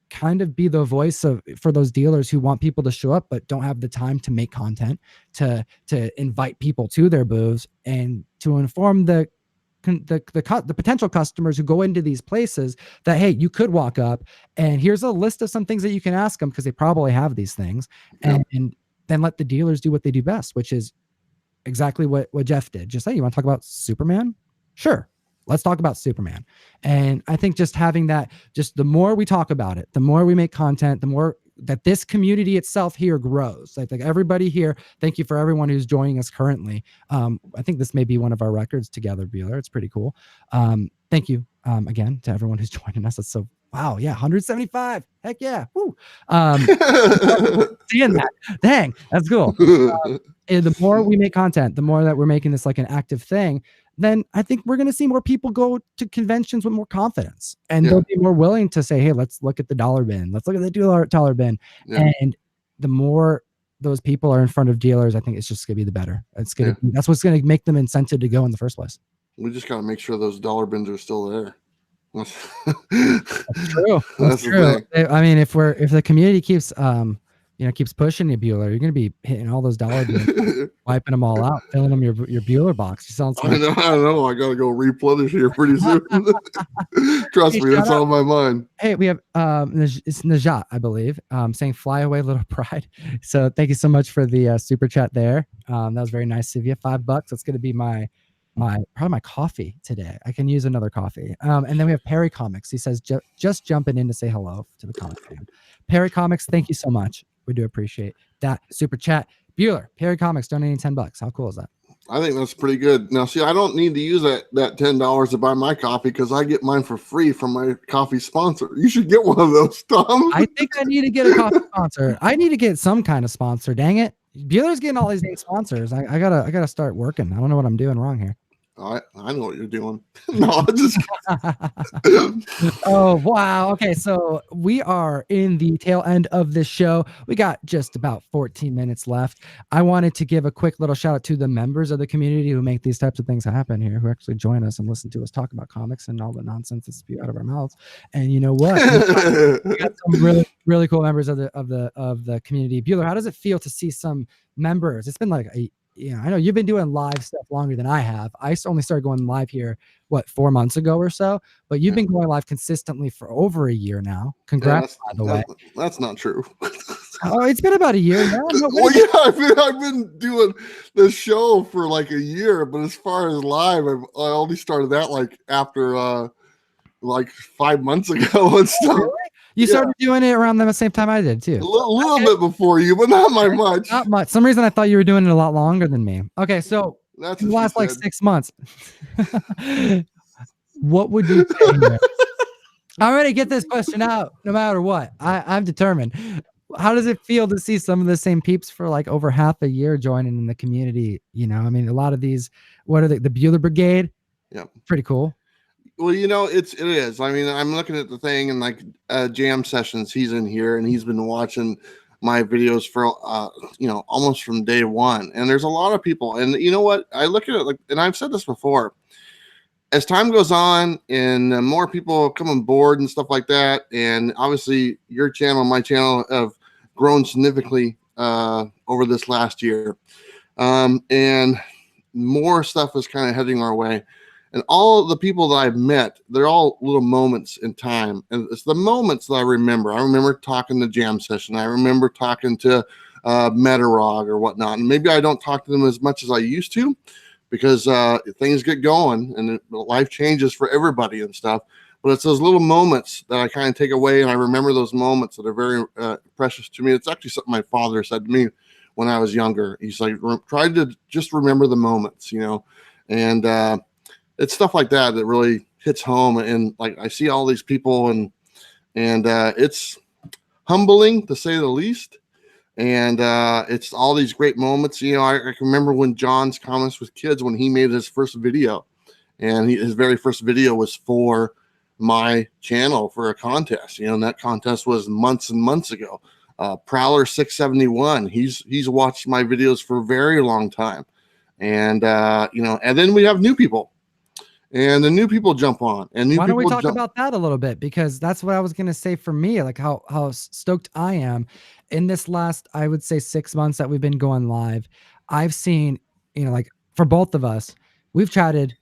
kind of be the voice for those dealers who want people to show up but don't have the time to make content, to invite people to their booths, and to inform the potential customers who go into these places that, hey, you could walk up and here's a list of some things that you can ask them, because they probably have these things, and then let the dealers do what they do best, which is exactly what Jeff did. Just say, you want to talk about Superman? Sure. Let's talk about Superman. And I think just having that, just the more we talk about it, the more we make content, the more that this community itself here grows. Like everybody here, thank you for everyone who's joining us currently. I think this may be one of our records together, Bueller. It's pretty cool. Thank you again to everyone who's joining us. That's so, wow. Yeah. 175. Heck yeah. Woo. Seeing that. Dang, that's cool. And the more we make content, the more that we're making this like an active thing, then I think we're going to see more people go to conventions with more confidence, and they'll be more willing to say, hey, let's look at the dollar bin. Let's look at the dollar bin. And the more those people are in front of dealers, I think it's just going to be the better. That's what's going to make them incented to go in the first place. We just got to make sure those dollar bins are still there. That's true. That's true. I mean, if the community keeps keeps pushing you, Bueller, you're going to be hitting all those dollar bins, wiping them all out, filling them your Bueller box. You sound I know. I got to go replenish here pretty soon. Trust me, that's on my mind. Hey, we have it's Najat, I believe, saying "Fly away, little pride." So thank you so much for the super chat there. That was very nice of you. $5. That's going to be my coffee today. I can use another coffee. And then we have Perry Comics. He says, just jumping in to say hello to the comic fan. Perry Comics, thank you so much. We do appreciate that super chat. Bueller, Perry Comics donating $10. How cool is that? I think that's pretty good. Now, see, I don't need to use that $10 to buy my coffee, because I get mine for free from my coffee sponsor. You should get one of those, Tom. I think I need to get a coffee sponsor. I need to get some kind of sponsor. Dang it. Bueller's getting all these sponsors. I gotta start working. I don't know what I'm doing wrong here. I know what you're doing. No, I'm just Oh, wow. Okay, so we are in the tail end of this show. We got just about 14 minutes left. I wanted to give a quick little shout out to the members of the community who make these types of things happen here, who actually join us and listen to us talk about comics and all the nonsense that spew out of our mouths. And you know what? We got some really, really cool members of the community. Bueller, how does it feel to see some members? It's been like I know you've been doing live stuff longer than I have. I only started going live here, 4 months ago or so, but you've been going live consistently for over a year now. Congrats, by the way. That's not true. Oh, it's been about a year now. No, well, yeah, I've been doing the show for like a year, but as far as live, I only started that like after like 5 months ago and stuff. Really? You started doing it around the same time I did too. A little bit before you, but not by much. Not much. Some reason I thought you were doing it a lot longer than me. Okay, so that's the last like 6 months. What would you say? I'm ready to get this question out no matter what. I'm determined. How does it feel to see some of the same peeps for like over half a year joining in the community? You know, I mean, a lot of these, what are they? The Bueller Brigade? Yeah. Pretty cool. Well, you know, it is. I mean, I'm looking at the thing and like Jam Sessions, he's in here and he's been watching my videos for, almost from day one. And there's a lot of people. And you know what? I look at it like, and I've said this before, as time goes on and more people come on board and stuff like that. And obviously your channel, my channel have grown significantly over this last year. And more stuff is kind of heading our way. And all of the people that I've met, they're all little moments in time. And it's the moments that I remember. I remember talking to Jam Session. I remember talking to Metarog or whatnot. And maybe I don't talk to them as much as I used to because things get going and life changes for everybody and stuff. But it's those little moments that I kind of take away. And I remember those moments that are very precious to me. It's actually something my father said to me when I was younger. He's like, try to just remember the moments, and it's stuff like that that really hits home. And like, I see all these people and it's humbling to say the least. And it's all these great moments. I can remember when John's Comics with Kids, when he made his first video and his very first video was for my channel for a contest, and that contest was months and months ago. Prowler 671, he's watched my videos for a very long time. And, and then we have new people. And the new people jump on. And why don't we talk about that a little bit? Because that's what I was going to say for me, like how stoked I am in this last, I would say 6 months that we've been going live. I've seen, like for both of us, we've chatted.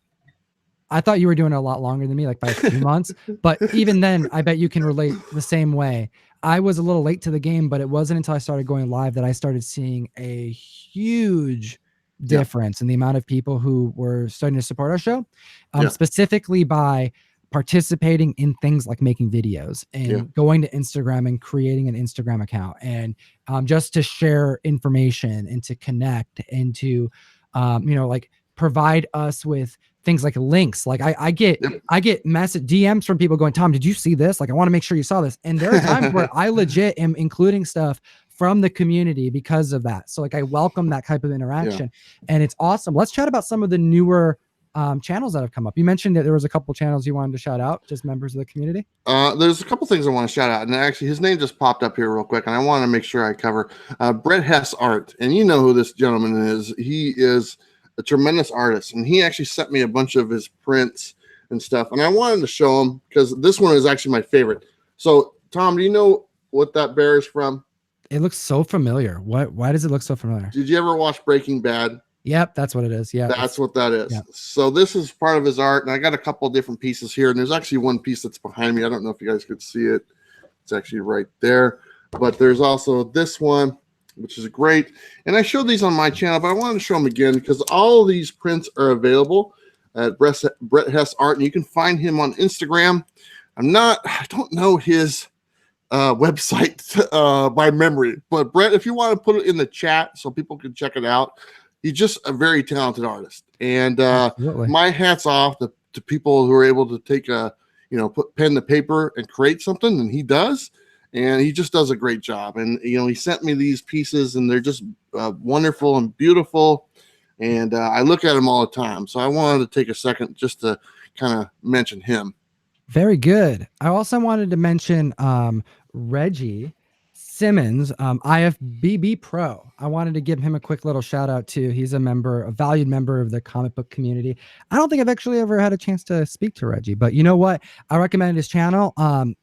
I thought you were doing it a lot longer than me, like by a few months. But even then, I bet you can relate the same way. I was a little late to the game, but it wasn't until I started going live that I started seeing a huge difference in the amount of people who were starting to support our show, specifically by participating in things like making videos and going to Instagram and creating an Instagram account and just to share information and to connect and to like provide us with things like links. Like I get message DMs from people going, Tom, did you see this? Like, I want to make sure you saw this. And there are times where I legit am including stuff from the community because of that. So like, I welcome that type of interaction and it's awesome. Let's chat about some of the newer channels that have come up. You mentioned that there was a couple channels you wanted to shout out, just members of the community. There's a couple things I want to shout out, and actually his name just popped up here real quick, and I want to make sure I cover Brett Hess Art. And you know who this gentleman is. He is a tremendous artist, and he actually sent me a bunch of his prints and stuff, and I wanted to show him because this one is actually my favorite. So Tom, do you know what that bear is from? It looks so familiar. Why does it look so familiar? Did you ever watch Breaking Bad? Yep, that's what it is. Yeah, that's what that is. Yeah. So this is part of his art, and I got a couple of different pieces here, and there's actually one piece that's behind me. I don't know if you guys could see it. It's actually right there, but there's also this one, which is great. And I showed these on my channel, but I wanted to show them again because all of these prints are available at Brett Hess Art, and you can find him on Instagram. I don't know his website by memory, but Brett, if you want to put it in the chat so people can check it out, he's just a very talented artist. And my hat's off to people who are able to take put pen to paper and create something, and he does. and he just does a great job. And he sent me these pieces, and they're just wonderful and beautiful. And I look at him all the time. So I wanted to take a second just to kind of mention him. Very good. I also wanted to mention Reggie Simmons, IFBB Pro. I wanted to give him a quick little shout out too. He's a valued member of the comic book community. I don't think I've actually ever had a chance to speak to Reggie, but you know what? I recommend his channel.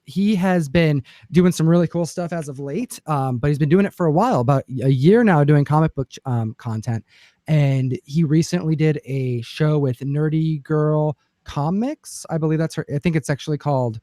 He has been doing some really cool stuff as of late, but he's been doing it for a while, about a year now, doing comic book content. And he recently did a show with Nerdy Girl Comics. I believe that's her. I think it's actually called,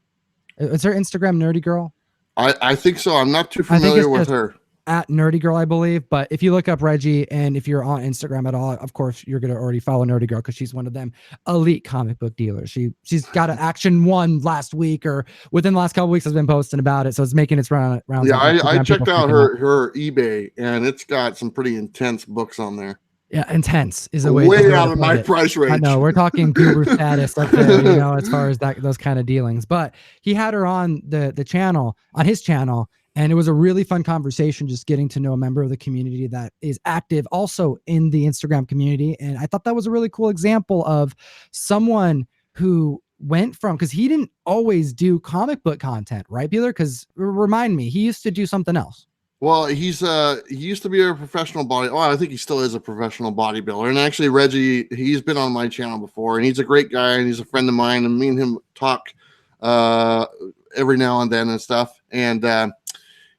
is her Instagram Nerdy Girl? I think so. I'm not too familiar with her. At Nerdy Girl, I believe. But if you look up Reggie, and if you're on Instagram at all, of course, you're going to already follow Nerdy Girl because she's one of them elite comic book dealers. She's got an Action 1 last week, or within the last couple of weeks has been posting about it. So it's making its rounds. Yeah, I checked out her eBay, and it's got some pretty intense books on there. Yeah, intense is way out of my price range. I know, we're talking guru status up there, as far as those kind of dealings. But he had her on the channel, on his channel, and it was a really fun conversation, just getting to know a member of the community that is active also in the Instagram community. And I thought that was a really cool example of someone who went from, because he didn't always do comic book content, right, Bueller? Because remind me, he used to do something else. Well, he used to be a professional I think he still is a professional bodybuilder. And actually, Reggie, he's been on my channel before, and he's a great guy, and he's a friend of mine, and me and him talk every now and then and stuff. And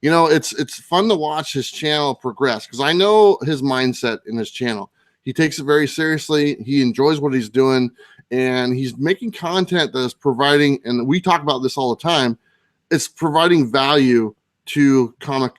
it's fun to watch his channel progress, because I know his mindset in his channel. He takes it very seriously. He enjoys what he's doing, and he's making content that is providing, and we talk about this all the time, it's providing value to comic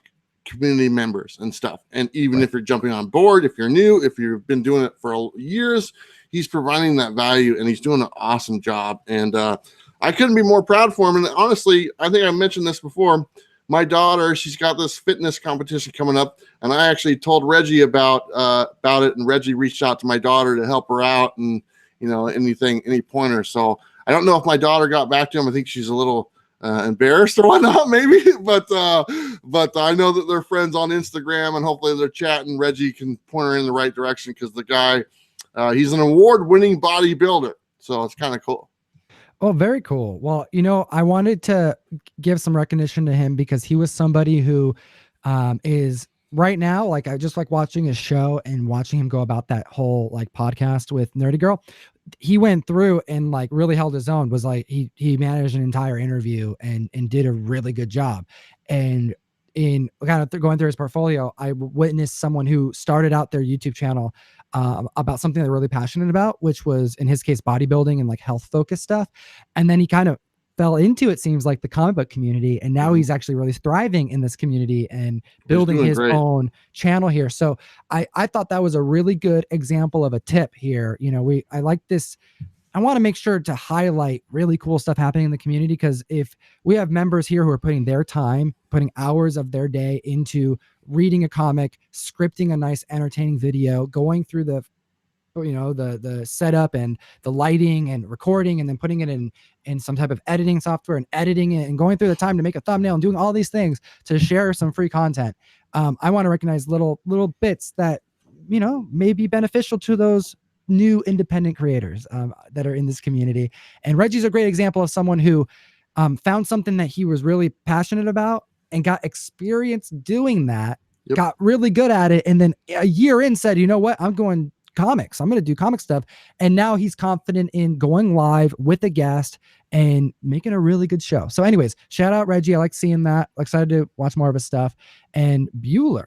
community members and stuff. And even if you're jumping on board, if you're new, if you've been doing it for years, he's providing that value, and he's doing an awesome job. And I couldn't be more proud for him. And honestly, I think I mentioned this before. My daughter, she's got this fitness competition coming up, and I actually told Reggie about it, and Reggie reached out to my daughter to help her out, and any pointers. So I don't know if my daughter got back to him. I think she's a little embarrassed or whatnot, maybe, but I know that they're friends on Instagram, and hopefully they're chatting. Reggie can point her in the right direction, because the guy, he's an award-winning bodybuilder, so it's kind of cool. Oh, very cool. Well, I wanted to give some recognition to him, because he was somebody who is right now, like, I just like watching his show and watching him go about that whole like podcast with Nerdy Girl. He went through and like really held his own, was like, he managed an entire interview and did a really good job. And in kind of going through his portfolio, I witnessed someone who started out their YouTube channel about something they're really passionate about, which was, in his case, bodybuilding and like health focused stuff. And then he kind of fell into, it seems like, the comic book community, and now he's actually really thriving in this community and building his own channel here. So I thought that was a really good example of a tip here. I like this. I want to make sure to highlight really cool stuff happening in the community, because if we have members here who are putting their time, putting hours of their day into reading a comic, scripting a nice entertaining video, going through the setup and the lighting and recording, and then putting it in some type of editing software and editing it and going through the time to make a thumbnail and doing all these things to share some free content. I want to recognize little bits that, may be beneficial to those new independent creators that are in this community. And Reggie's a great example of someone who found something that he was really passionate about and got experience doing that, got really good at it. And then a year in said, you know what, I'm going comics. I'm going to do comic stuff. And now he's confident in going live with a guest and making a really good show. So anyways, shout out Reggie. I like seeing that. I'm excited to watch more of his stuff. And Bueller,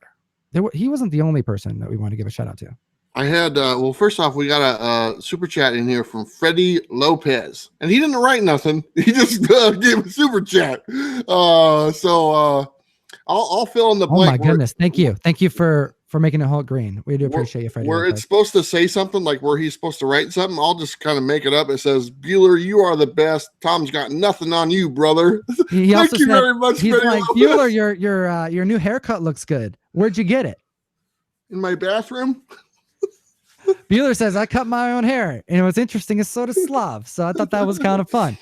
he wasn't the only person that we want to give a shout out to. I had, first off, we got a super chat in here from Freddie Lopez, and he didn't write nothing. He just gave a super chat. I'll fill in the blank. Oh my goodness. Thank you. Thank you for making it whole green. We do appreciate you, Freddie. Where it's supposed to say something, like where he's supposed to write something, I'll just kind of make it up. It says, Bueller, you are the best. Tom's got nothing on you, brother. Thank you very much, he's Freddie like, Lopez. Bueller, your new haircut looks good. Where'd you get it? In my bathroom. Bueller says, I cut my own hair. And what's interesting is so does Slav. So I thought that was kind of fun.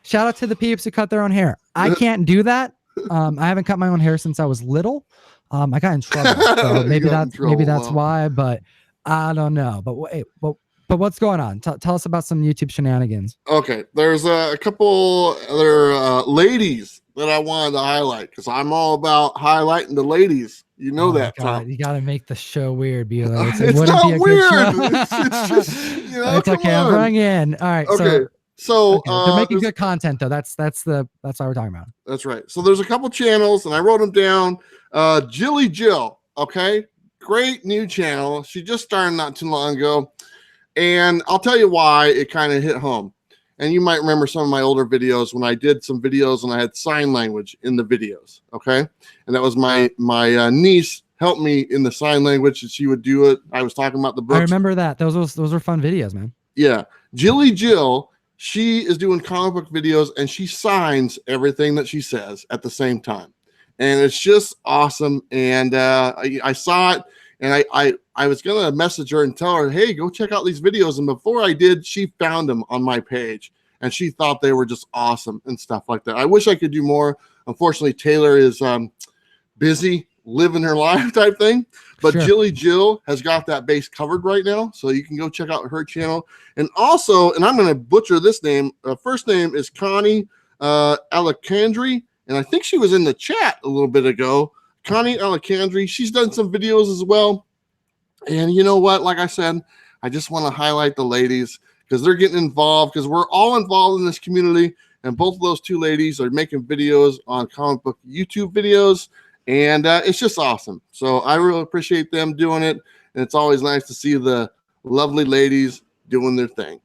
Shout out to the peeps who cut their own hair. I can't do that. I haven't cut my own hair since I was little. I got in trouble, so maybe that's why. But I don't know. But wait, but what's going on? Tell us about some YouTube shenanigans. Okay, there's a couple other ladies that I wanted to highlight because I'm all about highlighting the ladies. You know that, Tom. You got to make the show weird, Bueller. It's not weird. It's just, you know, it's okay. I'm bringing in. All right. Okay. So they're making good content though. That's why we're talking about. That's right. So there's a couple channels, and I wrote them down. Jilly Jill. Okay, great new channel. She just started not too long ago, and I'll tell you why it kind of hit home. And you might remember some of my older videos when I did some videos and I had sign language in the videos. Okay. And that was my niece helped me in the sign language and she would do it. I was talking about the books. I remember that. Those were fun videos, man. Yeah. Jilly Jill, she is doing comic book videos and she signs everything that she says at the same time. And it's just awesome. And I saw it and I was going to message her and tell her, hey, go check out these videos. And before I did, she found them on my page and she thought they were just awesome and stuff like that. I wish I could do more. Unfortunately, Taylor is busy living her life type thing. But sure. Jilly Jill has got that base covered right now. So you can go check out her channel. And also, and I'm going to butcher this name. First name is Connie Alacandri. And I think she was in the chat a little bit ago. Connie Alacandri, she's done some videos as well. And you know what? Like I said, I just want to highlight the ladies because they're getting involved because we're all involved in this community. And both of those two ladies are making videos on comic book YouTube videos. And it's just awesome. So I really appreciate them doing it. And it's always nice to see the lovely ladies doing their thing.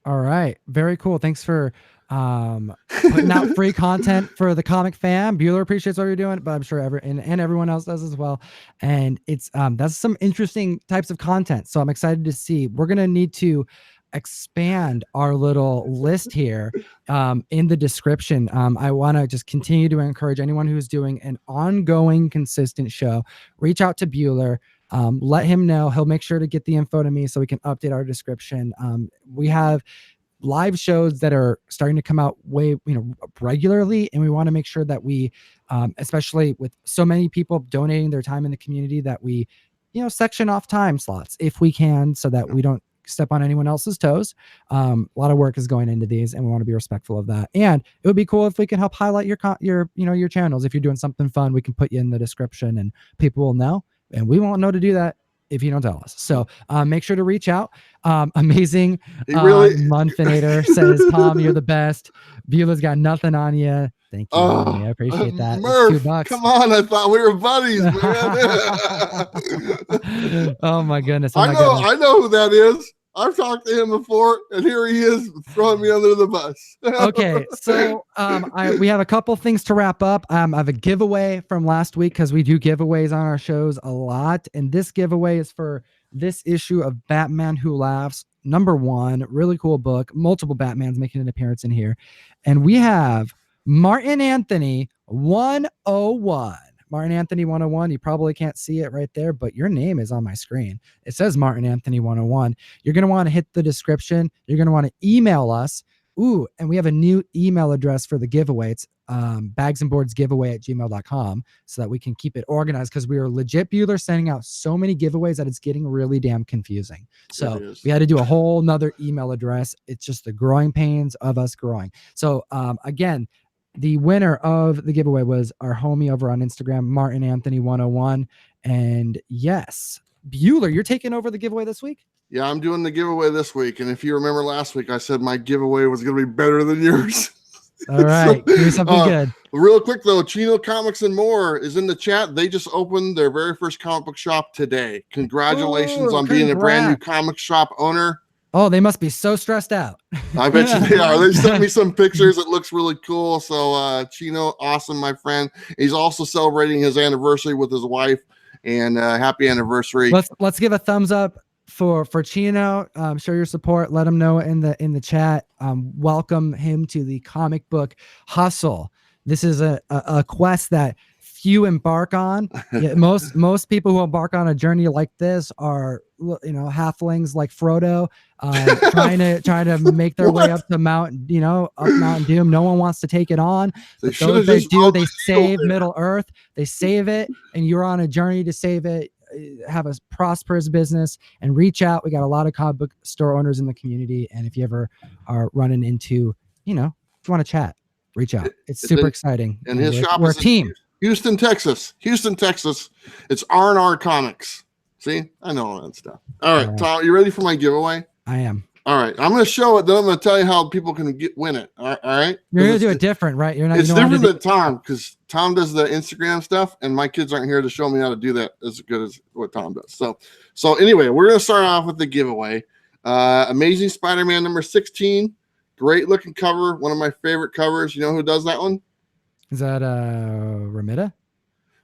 All right. Very cool. Thanks for putting out free content for the comic fam. Bueller appreciates what you're doing, but I'm sure and everyone else does as well. And it's that's some interesting types of content. So I'm excited to see. We're gonna need to expand our little list here in the description. I want to just continue to encourage anyone who's doing an ongoing, consistent show, reach out to Bueller. Let him know. He'll make sure to get the info to me so we can update our description. We have live shows that are starting to come out regularly, and we want to make sure that we especially with so many people donating their time in the community that we section off time slots if we can so that we don't step on anyone else's toes. A lot of work is going into these and we want to be respectful of that. And it would be cool if we can help highlight your channels. If you're doing something fun, we can put you in the description and people will know, and we won't know to do that if you don't tell us. So make sure to reach out. Amazing. Munfinator says, Tom, you're the best. Beulah's got nothing on you. Thank you. I appreciate that. Murph, $2. Come on. I thought we were buddies, man. Oh my goodness. I know who that is. I've talked to him before, and here he is throwing me under the bus. Okay, so we have a couple things to wrap up. I have a giveaway from last week because we do giveaways on our shows a lot, and this giveaway is for this issue of Batman Who Laughs, #1. Really cool book. Multiple Batmans making an appearance in here, and we have Martin Anthony 101. Martin Anthony 101. You probably can't see it right there, but your name is on my screen. It says Martin Anthony 101. You're going to want to hit the description. You're going to want to email us. Ooh, and we have a new email address for the giveaway. It's bagsandboardsgiveaway@gmail.com so that we can keep it organized because we are legit Bueller sending out so many giveaways that it's getting really damn confusing. So we had to do a whole nother email address. It's just the growing pains of us growing. So again, the winner of the giveaway was our homie over on Instagram, Martin Anthony 101. And yes, Bueller, you're taking over the giveaway this week? Yeah, I'm doing the giveaway this week. And if you remember last week, I said my giveaway was going to be better than yours. All right. Give me something good. Real quick, though, Chino Comics and More is in the chat. They just opened their very first comic book shop today. Congratulations on being a brand new comic shop owner. Oh, they must be so stressed out. I bet you they are. They sent me some pictures. It looks really cool. So Chino, awesome, my friend. He's also celebrating his anniversary with his wife, and happy anniversary. Let's give a thumbs up for Chino. Show your support. Let him know in the chat. Welcome him to the comic book hustle. This is a quest that few embark on. Yeah, most people who embark on a journey like this are, halflings like Frodo, trying to make their way up the mountain, up Mountain Doom. No one wants to take it on, but those that do, they save Middle Earth. They save it, and you're on a journey to save it. Have a prosperous business and reach out. We got a lot of comic book store owners in the community, and if you ever are running into, if you want to chat, reach out. It's super exciting. And his shop we're is a team. Houston, Texas. It's R&R Comics. See, I know all that stuff. All right, Tom, you ready for my giveaway? I am. All right, I'm going to show it. Then I'm going to tell you how people can win it. All right. You're going to do it different, right? You're not. It's different than Tom, because Tom does the Instagram stuff, and my kids aren't here to show me how to do that as good as what Tom does. So anyway, we're going to start off with the giveaway. Amazing Spider-Man number 16. Great looking cover. One of my favorite covers. You know who does that one? Is that Ramita?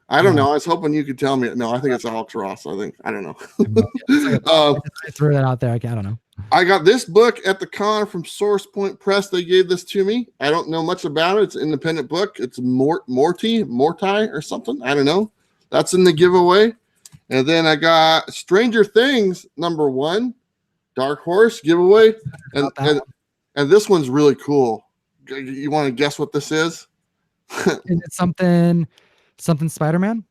I don't know. I was hoping you could tell me. No, I think it's Alex Ross. I don't know. I threw that out there. I don't know. I got this book at the con from Source Point Press. They gave this to me. I don't know much about it. It's an independent book. It's Morty or something. I don't know. That's in the giveaway. And then I got Stranger Things number 1, Dark Horse giveaway. And this one's really cool. You want to guess what this is? Is it something Spider-Man?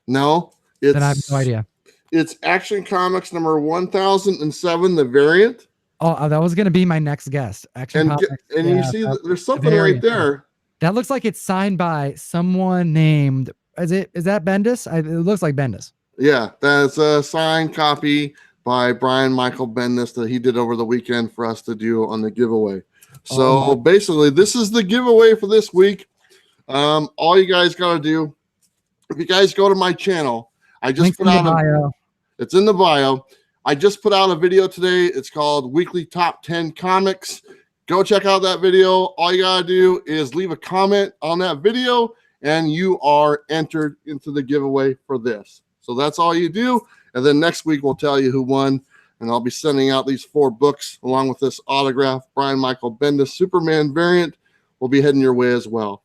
No, then I have no idea. It's Action Comics number 1007, the variant. Oh, that was going to be my next guess. Action Comics. And you see there's something right there. That looks like it's signed by someone named. Is that Bendis? It looks like Bendis. Yeah, that's a signed copy by Brian Michael Bendis that he did over the weekend for us to do on the giveaway. So basically, this is the giveaway for this week. All you guys got to do, if you guys go to my channel, I just put out it's in the bio. I just put out a video today. It's called Weekly Top 10 Comics. Go check out that video. All you got to do is leave a comment on that video, and you are entered into the giveaway for this. So that's all you do. And then next week, we'll tell you who won. And I'll be sending out these 4 books along with this autograph, Brian Michael Bendis Superman variant. Will be heading your way as well.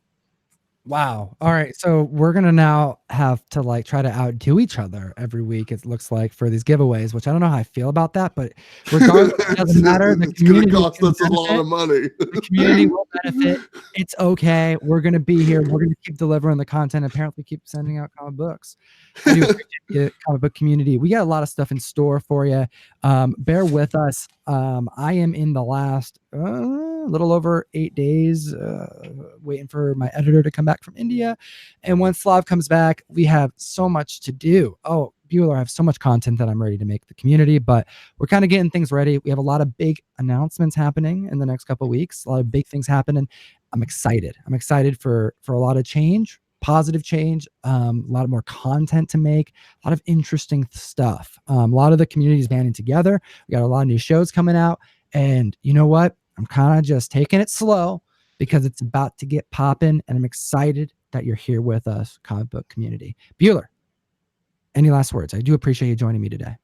Wow. All right. So we're going to now have to try to outdo each other every week, it looks like, for these giveaways, which I don't know how I feel about that, but regardless, it doesn't matter. The community cost us a lot of money. The community will benefit. It's okay. We're going to be here. We're going to keep delivering the content. Apparently keep sending out comic books. I do appreciate the comic book community. We got a lot of stuff in store for you. Bear with us. I am in the last little over 8 days waiting for my editor to come back from India, and when Slav comes back, we have so much to do. Bueller, I have so much content that I'm ready to make the community, but we're kind of getting things ready. We have a lot of big announcements happening in the next couple of weeks, a lot of big things happening. I'm excited for a lot of change, positive change, a lot of more content to make, a lot of interesting stuff. A lot of the community is banding together. We got a lot of new shows coming out, and you know what? I'm kind of just taking it slow because it's about to get popping, and I'm excited that you're here with us, comic book community. Bueller, any last words? I do appreciate you joining me today.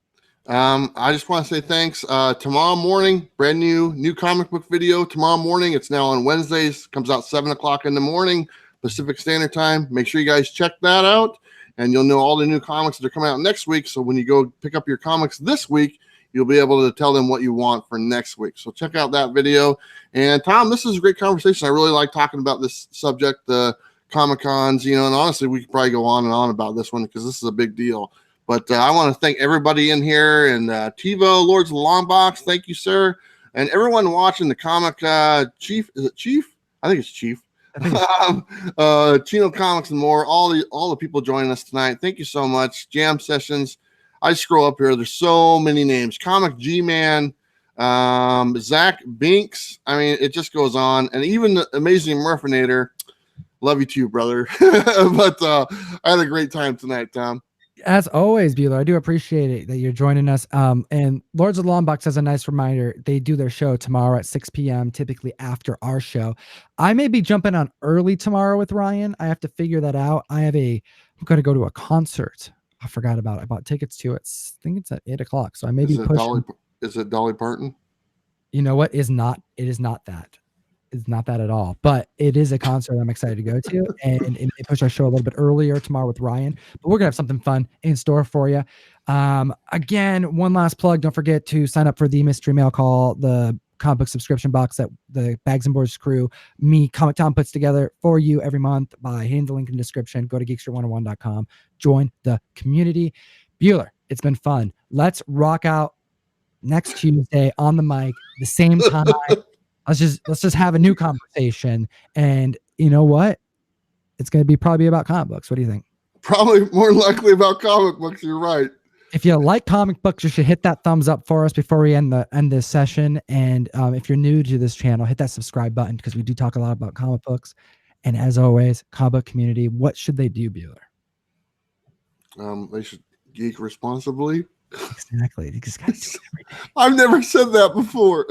I just want to say thanks. Tomorrow morning, brand new comic book video tomorrow morning. It's now on Wednesdays. Comes out 7 o'clock in the morning, Pacific Standard Time. Make sure you guys check that out, and you'll know all the new comics that are coming out next week. So when you go pick up your comics this week, you'll be able to tell them what you want for next week. So check out that video. And Tom, this is a great conversation. I really like talking about this subject, the Comic-Cons, and honestly, we could probably go on and on about this one because this is a big deal. But I want to thank everybody in here, and TiVo, Lords of the Long Box, thank you, sir. And everyone watching the comic, Chief, is it Chief? I think it's Chief. Chino Comics and more, all the people joining us tonight. Thank you so much. Jam Sessions. I scroll up here. There's so many names. Comic G-Man, Zach Binks. I mean, it just goes on. And even the Amazing Murphinator. Love you too, brother. But I had a great time tonight, Tom. As always, Bueller, I do appreciate it that you're joining us. And Lords of the Long Box, as a nice reminder, they do their show tomorrow at 6 p.m., typically after our show. I may be jumping on early tomorrow with Ryan. I have to figure that out. I'm going to go to a concert. I forgot about it. I bought tickets to it. I think it's at 8 o'clock. So I may be pushing. Is it Dolly Parton? You know what? It is not that. It's not that at all, but it is a concert I'm excited to go to, and it may push our show a little bit earlier tomorrow with Ryan, but we're gonna have something fun in store for you. Again, one last plug. Don't forget to sign up for the mystery mail call, the comic book subscription box that the Bags and Boards crew, me, Comic Tom, puts together for you every month by hitting the link in the description. Go to geekster101.com, join the community. Bueller, it's been fun. Let's rock out next Tuesday on the mic, the same time. Let's just have a new conversation. And you know what? It's going to be probably about comic books. What do you think? Probably more likely about comic books. You're right. If you like comic books, you should hit that thumbs up for us before we end this session. And if you're new to this channel, hit that subscribe button because we do talk a lot about comic books. And as always, comic book community, what should they do, Bueller? They should geek responsibly. Exactly. You just gotta do it every day. I've never said that before.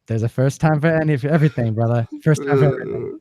There's a first time for everything, brother. First time for everything.